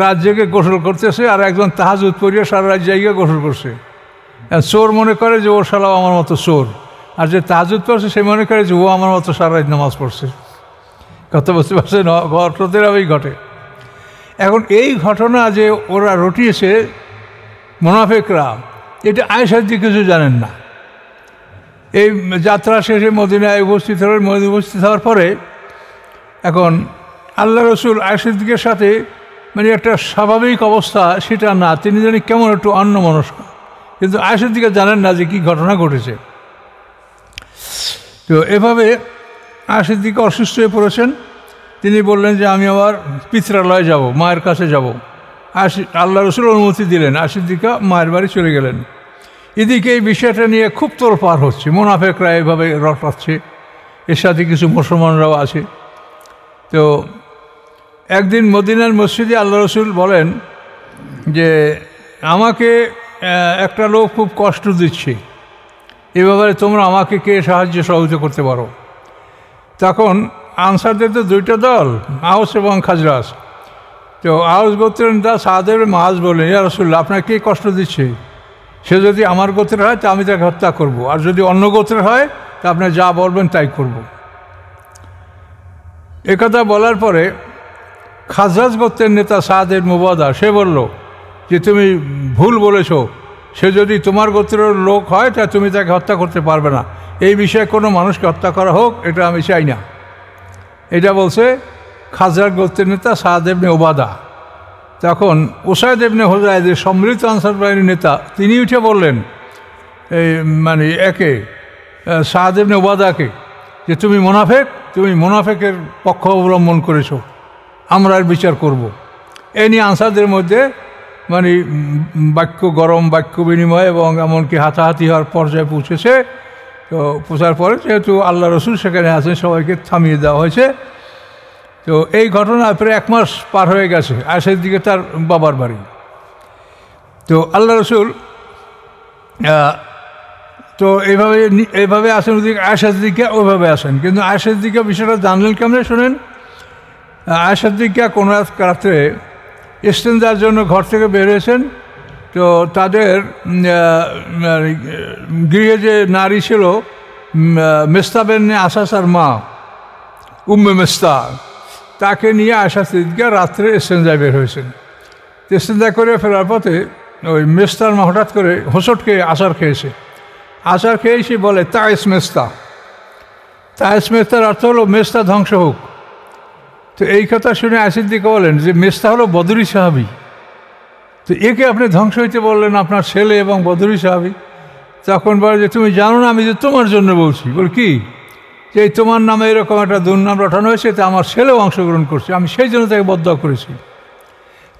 রাত জেগে গোসল করতেছে, আর একজন তাহাজ্জুদ পড়িয়া সারা রাত জায়গায় গোসল করছে। চোর মনে করে যে ও শালাও আমার মতো চোর, আর যে তাহাজ্জুদ পড়ছে সে মনে করে যে ও আমার মতো সারা রাত নামাজ পড়ছে। কত বুঝতে পারছেন? ঘটনাতেই ঘটে। এখন এই ঘটনা যে ওরা রটিয়েছে মুনাফিকরা, এটা আয়েশার দিকে কিছু জানেন না। এই যাত্রা শেষে মদিনায় উপস্থিত হওয়ার পরে এখন আল্লাহ রসুল আয়েশার দিকের সাথে মানে একটা স্বাভাবিক অবস্থা সেটা না, তিনি জানি কেমন একটু অন্যমনস্ক, কিন্তু আয়েশার দিকে জানেন না যে কি ঘটনা ঘটেছে। তো এভাবে আয়েশার দিকে অসুস্থ হয়ে পড়েছেন। তিনি বললেন যে আমি আবার পিতৃালয়ে যাব, মায়ের কাছে যাব। আল্লাহ রসুল অনুমতি দিলেন, আয়েশার দিকে মায়ের বাড়ি চলে গেলেন। এদিকে এই বিষয়টা নিয়ে খুব তোলপাড় হচ্ছে, মুনাফিকরা এভাবে রটাচ্ছে, এর সাথে কিছু মুসলমানরাও আছে। তো একদিন মদিনার মসজিদে আল্লাহ রসুল বলেন যে আমাকে একটা লোক খুব কষ্ট দিচ্ছে, এ ব্যাপারে তোমরা আমাকে কে সাহায্য সহযোগিতা করতে পারো? তখন আনসারদের তো দুইটা দল, আউস এবং খাজরাজ। তো আউস গোত্রের নেতা সাদ ইবনে মুআয বলেন, ইয়া রাসূলুল্লাহ, আপনাকে কে কষ্ট দিচ্ছে? সে যদি আমার গোত্রের হয় তা আমি তাকে হত্যা করব, আর যদি অন্য গোত্রের হয় তা আপনি যা বলবেন তাই করব। একথা বলার পরে খাজরাজ গোত্রের নেতা সাদ ইবনে মুবাদা সে বলল যে তুমি ভুল বলেছ, সে যদি তোমার গোত্রের লোক হয় তা তুমি তাকে হত্যা করতে পারবে না, এই বিষয়ে কোনো মানুষকে হত্যা করা হোক এটা আমি চাই না। এটা বলছে খাজরাজ গোত্রের নেতা সাদ ইবনে উবাদা। তখন উসাইদ ইবনে হুযায়র, যে সম্মিলিত আনসার বাহিনীর নেতা, তিনি উঠে বললেন এই মানে একে সাদ ইবনে উবাদাকে যে তুমি মুনাফিকের পক্ষ অবলম্বন করেছো, আমরা এর বিচার করব। এ নিয়ে আনসারদের মধ্যে মানে গরম বাক্য বিনিময় এবং এমনকি হাতাহাতি হওয়ার পর্যায়ে পৌঁছেছে। তো পৌঁছার পরে যেহেতু আল্লাহ রসুল সেখানে আছেন, সবাইকে থামিয়ে দেওয়া হয়েছে। তো এই ঘটনা প্রায় 1 মাস পার হয়ে গেছে। আয়েশার দিকে তার বাবার বাড়ি। তো আল্লাহ রসুল তো এইভাবে আসেন, ওদিকে আয়েশার দিকে ওইভাবে আসেন। কিন্তু আয়েশার দিকে বিষয়টা জানলেন কেমনে শোনেন। আয়েশার দিকে কোনো রাত্রে ইস্তেঞ্জার জন্য ঘর থেকে বের হয়েছেন। তো তাদের গৃহে যে নারী ছিল মিস্তা বিনতে আসাসার মা উম্মে মিস্তা, তাকে নিয়ে আয়েশা সিদ্দিকা রাত্রে ইস্তেঞ্জায় বের হয়েছেন। ইস্তেঞ্জা করে ফেরার পথে ওই মেস্তার মা হঠাৎ করে হোঁচট খেয়ে আচার খেয়েছে। আচার খেয়ে সে বলে তায়েস মেস্তা। তায়েস মেস্তার অর্থ হলো মেস্তা ধ্বংস হোক। তো এই কথা শুনে আয়েশা সিদ্দিকা বলেন যে মেস্তা হলো বদরি সাহাবী, তো একে আপনি ধ্বংস হইতে বললেন, আপনার ছেলে এবং বদরি সাহাবী। তখন বলে যে তুমি জানো না আমি যে তোমার জন্য বলছি। বল কি? যে তোমার নামে এরকম একটা দুর্নাম রটানো হয়েছে, তা আমার ছেলেও অংশগ্রহণ করছে, আমি সেই জন্য তাকে বদদোয়া করেছি।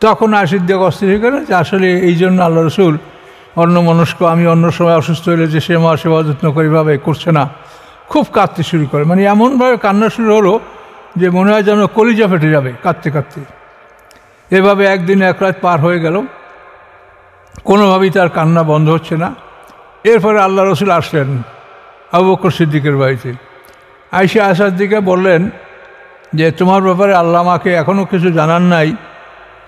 তখন আয়েশা সিদ্দিকা অস্থির হয়ে গেলেন যে আসলে এই জন্য আল্লাহ রসুল অন্যমনস্ক, আমি অন্য সময় অসুস্থ হলে যে সে মা সেবা যত্ন করে এভাবে করছে না, খুব কাঁদতে শুরু করে। মানে এমনভাবে কান্না শুরু হলো যে মনে হয় যেন কলিজা ফেটে যাবে কাঁদতে কাঁদতে। এভাবে একদিন এক রাত পার হয়ে গেল, কোনোভাবেই তার কান্না বন্ধ হচ্ছে না। এরপরে আল্লাহ রসুল আসলেন আবু বকর সিদ্দিকের বাড়িতে। আয়েশার দিকে বললেন যে তোমার ব্যাপারে আল্লাহ আমাকে এখনও কিছু জানান নাই,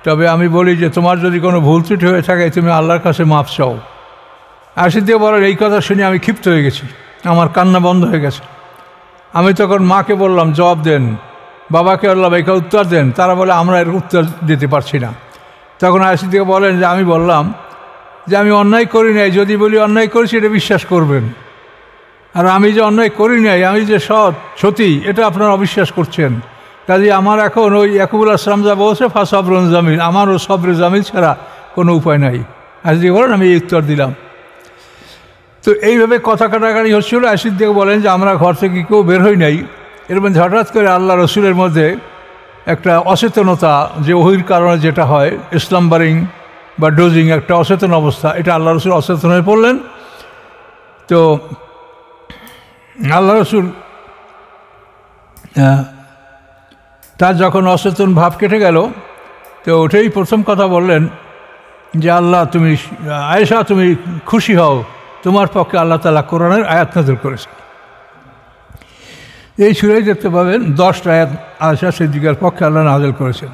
তবে আমি বলি যে তোমার যদি কোনো ভুল ত্রুটি হয়ে থাকে তুমি আল্লাহর কাছে মাফ চাও। আয়েশা দিয়ে বলেন এই কথা শুনে আমি ক্ষিপ্ত হয়ে গেছি, আমার কান্না বন্ধ হয়ে গেছে। আমি তখন মাকে বললাম জবাব দেন, বাবাকে বললাম একে উত্তর দেন, তারা বলে আমরা এর উত্তর দিতে পারছি না। তখন আয়েশা দিয়ে বলেন যে আমি বললাম যে আমি অন্যায় করি নাই, যদি বলি অন্যায় করেছি এটা বিশ্বাস করবেন, আর আমি যে অন্যায় করি নাই, আমি যে সৎ সতী, এটা আপনারা অবিশ্বাস করছেন। কাজে আমার এখন ওই ইয়াকুবুল আসলাম যা বলছে ফাসাবরুন জামিল, আমারও সবরে জামিল ছাড়া কোনো উপায় নাই। আয়েশা দিয়ে বলেন আমি এই উত্তর দিলাম। তো এইভাবে কথা কাটাকাটি হচ্ছিল। আয়েশা দিয়ে বলেন যে আমরা ঘর থেকে কেউ বের হই নাই। এরকম হঠাৎ করে আল্লাহ রসুলের মধ্যে একটা অচেতনতা, যে ওহির কারণে যেটা হয় স্লাম্বারিং বা ডোজিং, একটা অচেতন অবস্থা, এটা আল্লাহ রসুল অচেতন হয়ে পড়লেন। তো আল্লাহ রসুল তার যখন অচেতন ভাব কেটে গেল, তো ওটাই প্রথম কথা বললেন যে আল্লাহ তুমি আয়েশা তুমি খুশি হও, তোমার পক্ষে আল্লাহ তাআলা কোরআনের আয়াত নাযিল করেছেন। এই সূরায় দেখতে পাবেন 10টা আয়াত আয়েশা সিদ্দিকার পক্ষে আল্লাহ নাযিল করেছেন।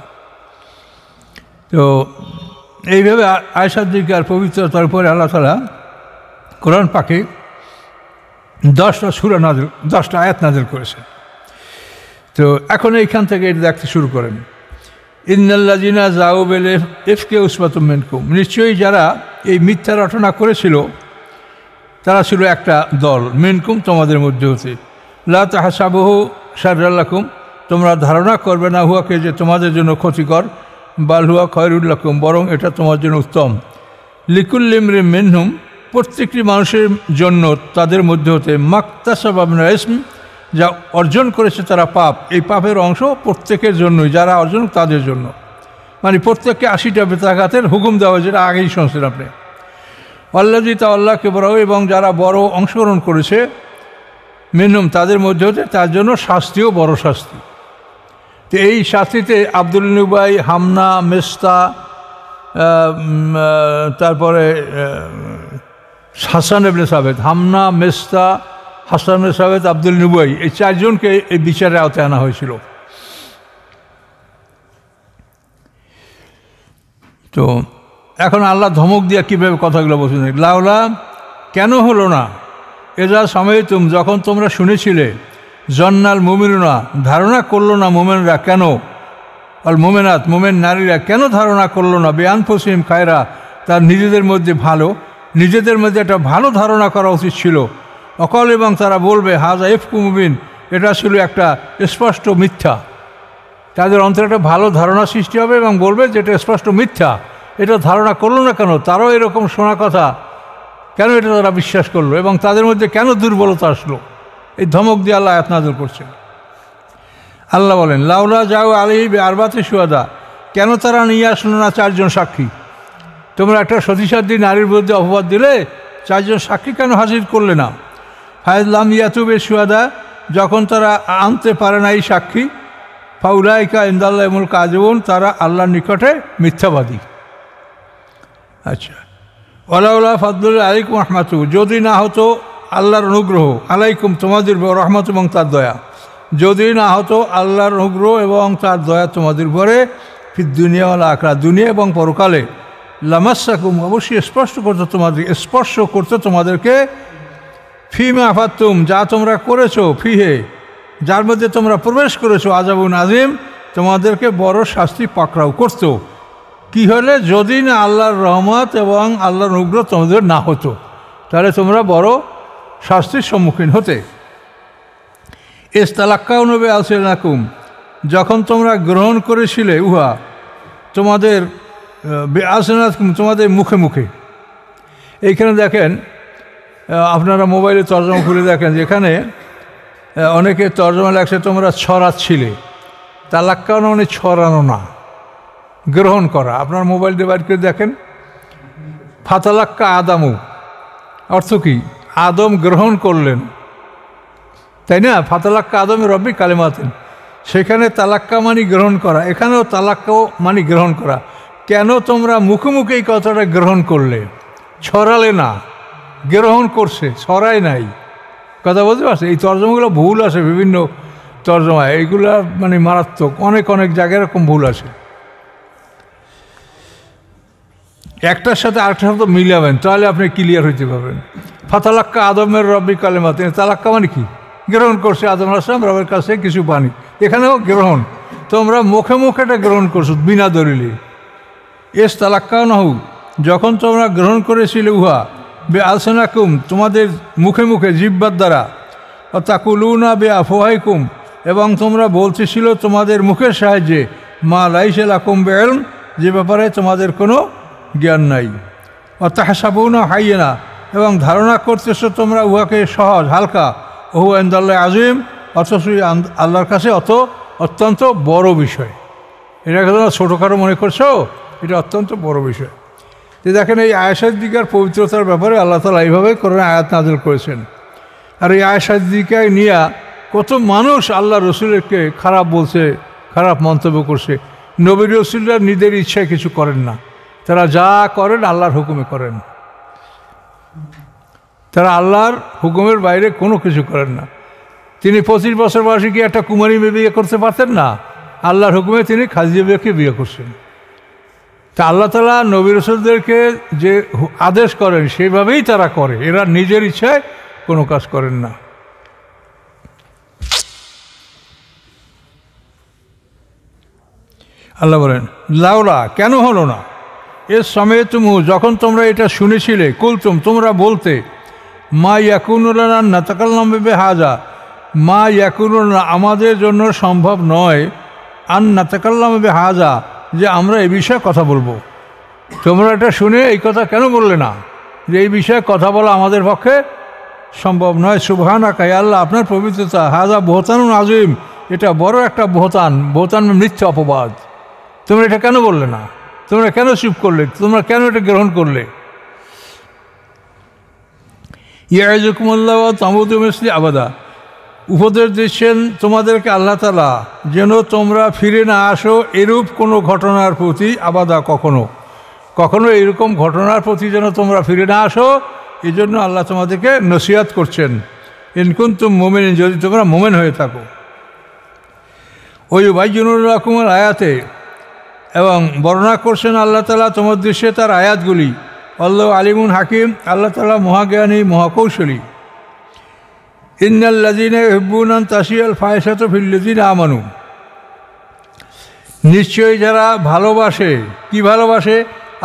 তো এইভাবে আয়েশা সিদ্দিকার পবিত্রতার উপরে আল্লাহ তাআলা কোরআন পাকে 10টা সূরা নাযিল 10টা আয়াত নাযিল করেছেন। তো এখন এইখান থেকে এটা দেখতে শুরু করেন, ইন্নাল্লাযিনা যাও বিল ইফকি উসবাতুম মিনকুম, নিশ্চয়ই যারা এই মিথ্যা রটনা করেছিল তারা ছিল একটা দল, মিনকুম তোমাদের মধ্যে হতে। লা তাহসাবুহু শাররাল লাকুম, তোমরা ধারণা করবে না হুয়াকে যে তোমাদের জন্য ক্ষতিকর, বাল হুয়া খায়রুল লাকুম, বরং এটা তোমার জন্য উত্তম। লিকুল্লি ইমরিন মিনহুম, প্রত্যেকটি মানুষের জন্য তাদের মধ্যে হতে মাকতাসাবা মিনাল ইসম, যা অর্জন করেছে তারা পাপ, এই পাপের অংশ প্রত্যেকের জন্যই, যারা অর্জন তাদের জন্য, মানে প্রত্যেককে 80টা বেত্রাঘাতের হুকুম দেওয়া, যেটা আগেই শুনছেন আপনি। আল্লাযী তাআল্লাকে বড়, এবং যারা বড় অংশগ্রহণ করেছে মিনহুম তাদের মধ্যে হতে, তার জন্য শাস্তিও বড় শাস্তি। তো এই শাস্তিতে আব্দুল উবাই, হামনা, মেস্তা, তারপরে হাসান ইবনে সাবিত, হামনা, মেস্তা, হাসান ইবনে সাবিত, আব্দুল উবাই, এই 4 জনকে এই বিচারের আওতায় আনা হয়েছিল। তো এখন আল্লাহ ধমক দিয়ে কীভাবে কথাগুলো বলছেন, লাউলা কেন হলো না, এজা সামাইতুম যখন তোমরা শুনেছিলে, জন্নাল মুমিনুনা ধারণা করলো না মোমেনরা, কেন আল মোমেনাত মোমেন নারীরা কেন ধারণা করলো না, বিআনফুসিহিম খায়রা তার নিজেদের মধ্যে ভালো, নিজেদের মধ্যে একটা ভালো ধারণা করা উচিত ছিল। অকল এবং তারা বলবে হাজা ইফকু মুবিন, এটা ছিল একটা স্পষ্ট মিথ্যা। তাদের অন্তরে একটা ভালো ধারণা সৃষ্টি হবে এবং বলবে যে এটা স্পষ্ট মিথ্যা, এটা ধারণা করলো না কেন, তারাও এরকম শোনা কথা কেন এটা তারা বিশ্বাস করলো, এবং তাদের মধ্যে কেন দুর্বলতা আসলো। এই ধমক দিয়ে আল্লাহ আয়াত নাযিল করছেন। আল্লাহ বলেন লাউলা যাও আলাইহি বিআরবাতি শুহাদা, কেন তারা নিয়ে আসলো না 4 জন সাক্ষী। তোমরা একটা সতীসাধ্যী নারীর বিরুদ্ধে অপবাদ দিলে 4 জন সাক্ষী কেন হাজির করলে না। ফায়লাম ইয়াতু বিশুহাদা, যখন তারা আনতে পারে না এই সাক্ষী, ফাউলাইকা ইনদাল্লাহিল কাযিবুন, তারা আল্লাহর নিকটে মিথ্যাবাদী। আচ্ছা, ওয়ালাউলা ফাদলুল্লাহি আলাইকুম রাহমাতু, যদি না হতো আল্লাহর অনুগ্রহ, আলাইকুম তোমাদের রহমত এবং তার দয়া, যদি না হতো আল্লাহর অনুগ্রহ এবং তার দয়া তোমাদের উপরে, ফিদ দুনিয়া ওয়াল আখিরাহ, দুনিয়া এবং পরকালে, লামাসাকুম অবশ্যই স্পর্শ করতো তোমাদেরকে, ফিমা আফাতুম যা তোমরা করেছো, ফিহে যার মধ্যে তোমরা প্রবেশ করেছো, আযাবুন আযীম তোমাদেরকে বড় শাস্তি পাকড়াও করত। কি হলে, যদি না আল্লাহর রহমত এবং আল্লাহর অনুগ্রহ তোমাদের না হতো, তাহলে তোমরা বড় শাস্তির সম্মুখীন হতে। ইস্তালাক্কাউনা বিআলসিনাকুম, যখন তোমরা গ্রহণ করেছিলে উহা তোমাদের বিআলসিনাকুম তোমাদের মুখে মুখে। এইখানে দেখেন, আপনারা মোবাইলে তর্জমা খুলে দেখেন, যেখানে অনেকে তর্জমা লাগছে তোমরা ছড়াচ্ছিলে। তালাক্কাউনা মানে ছড়ানো না, গ্রহণ করা। আপনার মোবাইল দিয়ে বাইর করে দেখেন, ফাতালাক্কা আদামু অর্থ কি, আদম গ্রহণ করলেন, তাই না। ফাতালাক্কা আদম রব্বি কালিমাতিন, সেখানে তালাক্কা মানে গ্রহণ করা, এখানেও তালাক্কাও মানে গ্রহণ করা। কেন তোমরা মুখে মুখে এই কথাটা গ্রহণ করলে, ছড়ালে না, গ্রহণ করছে, ছড়ায় নাই। কথা বলতে পারছে, এই তর্জমাগুলো ভুল আছে বিভিন্ন তর্জমায়, এইগুলা মানে মারাত্মক, অনেক অনেক জায়গায় এরকম ভুল আছে। একটার সাথে আরেকটার সাথে মিলাবেন, তাহলে আপনি ক্লিয়ার হইতে পারবেন। ফাতালাক্কা আদমের রব্বি কালিমাতিন, তালাক্কা মানে কি, গ্রহণ করছে আদম আলাইহিস সালাম রবের কাছে কিছু বাণী, এখানেও গ্রহণ, তোমরা মুখে মুখে এটা গ্রহণ করছো বিনা দলিলে। এস তালাক্কা নাহু, যখন তোমরা গ্রহণ করেছিলে উহা, বিআলসিনাকুম তোমাদের মুখে মুখে জিহ্বার দ্বারা, তাকুলুনা বিআফওয়াহিকুম এবং তোমরা বলতেছিল তোমাদের মুখের সাহায্যে, মা লাইসা লাকুম বিইলম যে ব্যাপারে তোমাদের কোনো জ্ঞান নাই। তাহসাবুনা হাইয়্যানা এবং ধারণা করতেছ তোমরা উহাকে সহজ হালকা, ওহু ইনদাল্লাহি আযীম অথচ আল্লাহর কাছে অত্যন্ত বড় বিষয়। এটাকে তোমরা ছোটোখাটো মনে করছো, এটা অত্যন্ত বড় বিষয়। তো দেখেন, এই আয়েশা সিদ্দিকার পবিত্রতার ব্যাপারে আল্লাহ তাআলা এইভাবে কোরআনে আয়াত নাযিল করেছেন। আর এই আয়েশা সিদ্দিকাকে নিয়ে কত মানুষ আল্লাহ রসুলকে খারাপ বলছে, খারাপ মন্তব্য করছে, নবী রাসূলরা নিজের ইচ্ছায় কিছু করেন না, তারা যা করেন আল্লাহর হুকুমে করেন। তারা আল্লাহর হুকুমের বাইরে কোনো কিছু করেন না। তিনি 25 বছর বয়সে কি একটা কুমারী মেয়ে বিয়ে করতে পারতেন না? আল্লাহর হুকুমে তিনি খাদিজা বিবিকে বিয়ে করছেন। তা আল্লাহ তাআলা নবী রাসূলদেরকে যে আদেশ করেন সেইভাবেই তারা করে, এরা নিজের ইচ্ছায় কোনো কাজ করেন না। আল্লাহ বলেন লাউলা, কেন হলো না, এর সময়ে তুমি যখন তোমরা এটা শুনেছিলে, কুলতুম তোমরা বলতে, মা ইয়াকুনু লানা নাতাকাল্লামু বিহাযা, মা ইয়াকুনু লানা আমাদের জন্য সম্ভব নয়, আন নাতাকাল্লামু বিহাযা যে আমরা এই বিষয়ে কথা বলবো। তোমরা এটা শুনে এই কথা কেন বললে না যে এই বিষয়ে কথা বলা আমাদের পক্ষে সম্ভব নয়? সুবহানাকা, হে আল্লাহ আপনার পবিত্রতা, হাযা বুহতানুন আযীম, এটা বড় একটা বুহতান, বুহতান মিথ্যা অপবাদ। তোমরা এটা কেন বললে না? তোমরা কেন চুপ করলে? তোমরা কেন এটা গ্রহণ করলে? ইয়াইযুকুমুল্লাহু ওয়া তামুতু মিসলি আবাদা, উপদেশ দিচ্ছেন তোমাদেরকে আল্লাহ তাআলা যেন তোমরা ফিরে না আসো এরূপ কোনো ঘটনার প্রতি, আবাদা কখনো কখনো এরকম ঘটনার প্রতি যেন তোমরা ফিরে না আসো, এই জন্য আল্লাহ তোমাদেরকে নসিহত করছেন। ইন কুনতুম মুমিনিন, যদি তোমরা মুমিন হয়ে থাকো। ওই ইউবায়্যিনু লাকুমুল আয়াতে, এবং বর্ণনা করছেন আল্লাহ তাআলা তোমার দৃশ্যে তার আয়াতগুলি। আল্লাহু আলিমুন হাকিম, আল্লাহ তাআলা মহাজ্ঞানী মহাকৌশলী। ইন্নাল্লাযীনা ইউহিব্বুনা আন তাশিয়াল ফাহিশাতু ফিল্লাযীনা আমানু, নিশ্চয়ই যারা ভালোবাসে, কি ভালোবাসে?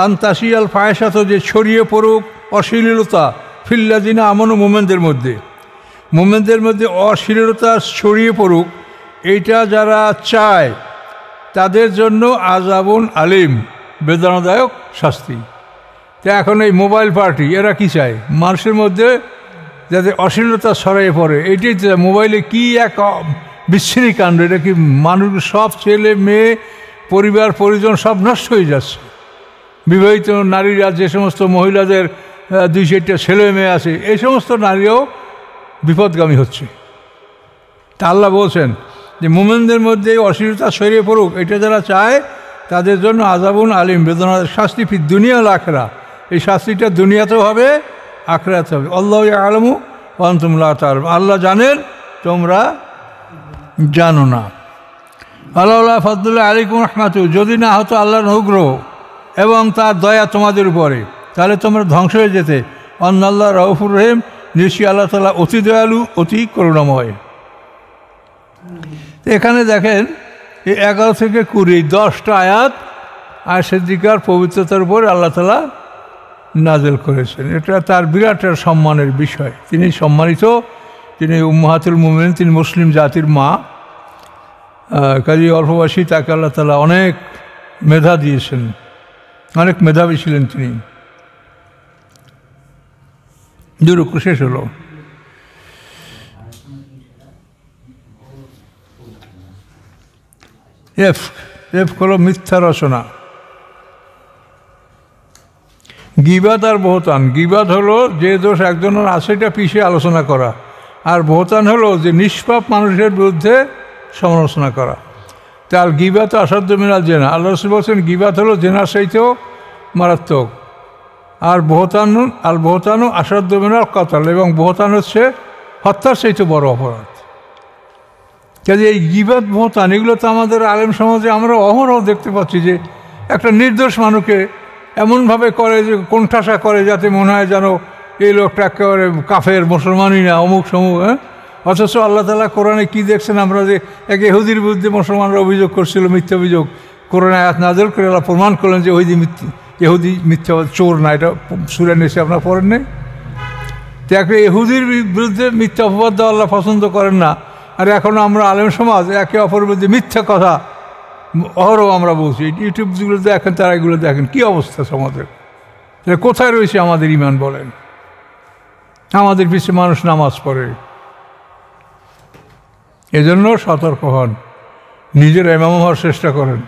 আন তাশিয়াল ফাহিশাতু, যে ছড়িয়ে পড়ুক অশ্লীলতা, ফিল্লাযীনা আমানু মুমিনদের মধ্যে, মুমিনদের মধ্যে অশ্লীলতা ছড়িয়ে পড়ুক, এইটা যারা চায় তাদের জন্য আযাবুন আলিম, বেদনাদায়ক শাস্তি। তো এখন এই মোবাইল পার্টি এরা কি চায়? মানুষের মধ্যে যাতে অশ্লীলতা ছড়িয়ে পড়ে, এইটাই মোবাইলে কি এক বিচ্ছিন্ন কাণ্ড, এটা কি মানুষ সব ছেলে মেয়ে পরিবার পরিজন সব নষ্ট হয়ে যাচ্ছে। বিবাহিত নারীরা, যে সমস্ত মহিলাদের 2-4টা ছেলে মেয়ে আছে, এই সমস্ত নারীও বিপদগামী হচ্ছে। তা আল্লাহ বলছেন যে মুমিনদের মধ্যে অশ্লীলতা ছড়িয়ে পড়ুক, এটা যারা চায় তাদের জন্য আযাবুন আলিম, বেদনাদায়ক শাস্তি, ফি দুনিয়া ওয়াল আখিরা, এই শাস্তিটা দুনিয়াতেও হবে আখিরাতে হবে। আল্লাহু ইয়ালামু ওয়া আনতুম লা তা'লামুন, আল্লাহ জানেন তোমরা জানো না। আল্লাহ ফাদলুল্লাহ আলাইকুম রাহমাতু, যদি না হতো আল্লাহর অনুগ্রহ এবং তার দয়া তোমাদের উপরে, তাহলে তোমরা ধ্বংস হয়ে যেতে। আল্লাহ রাউফুর রহিম, নিশ্চয়ই আল্লাহ তাআলা অতি দয়ালু, অতি করুণাময়। এখানে দেখেন এই 11 থেকে 20 10টা আয়াত সিদ্দিকার পবিত্রতার উপর আল্লাহ তাআলা নাযিল করেছেন। এটা তার বিরাট সম্মানের বিষয়। তিনি সম্মানিত, তিনি উম্মাহাতুল মুমিনিন, তিনি মুসলিম জাতির মা। কাজী অল্প বয়সী তাকে আল্লাহ তাআলা অনেক মেধা দিয়েছেন, অনেক মেধাবী ছিলেন তিনি। দুরুকু শেষ হলো। এফ হলো মিথ্যা রচনা। গীবাত আর বহতান, গীবাত হলো যে দোষ একজনের আছে এটা পিছিয়ে আলোচনা করা, আর বহতান হলো যে নিষ্পাপ মানুষের বিরুদ্ধে সমালোচনা করা। তার গীবাত আসাধ্য মিনাল জেনা, আল্লাহ রাসূল বলছেন গীবাত হলো জেনার চাইতেও মারাত্মক। আর বহতানও আসাধ্য মিনাল কতল, এবং বহতান হচ্ছে হত্যার চাইতে বড় অপরাধ। কাজে এই গীবাত বহতান এগুলো তো আমাদের আলেম সমাজে আমরা অহরহ দেখতে পাচ্ছি যে একটা নির্দোষ মানুষকে এমনভাবে করে যে কোণঠাসা করে, যাতে মনে হয় যেন এই লোকটা একেবারে কাফের, মুসলমানই না, অমুক সমুক। অথচ আল্লাহ তাআলা কোরআনে কি দেখছেন, আমরা যে এক ইহুদির বিরুদ্ধে মুসলমানরা অভিযোগ করছিল, মিথ্যা অভিযোগ, কোরআনে আয়াত নাযিল করে আল্লাহ প্রমাণ করলেন যে ইহুদি মিথ্যা চোর না। এটা সূরা নিসা আপনারা পড়েন নাই? তো একটা ইহুদির বিরুদ্ধে মিথ্যা অপবাদ দেওয়া আল্লাহ পছন্দ করেন না। আর এখন আমরা আলেম সমাজ একে অপরের বিরুদ্ধে মিথ্যা কথা অহরহ আমরা বলছি। ইউটিউবগুলো দেখেন, তারা এগুলো দেখেন, কী অবস্থা সমাজের। কোথায় রয়েছে আমাদের ঈমান বলেন? আমাদের পিছিয়ে মানুষ নামাজ পড়ে। এজন্য সতর্ক হন, নিজের ইমাম হওয়ার চেষ্টা করেন।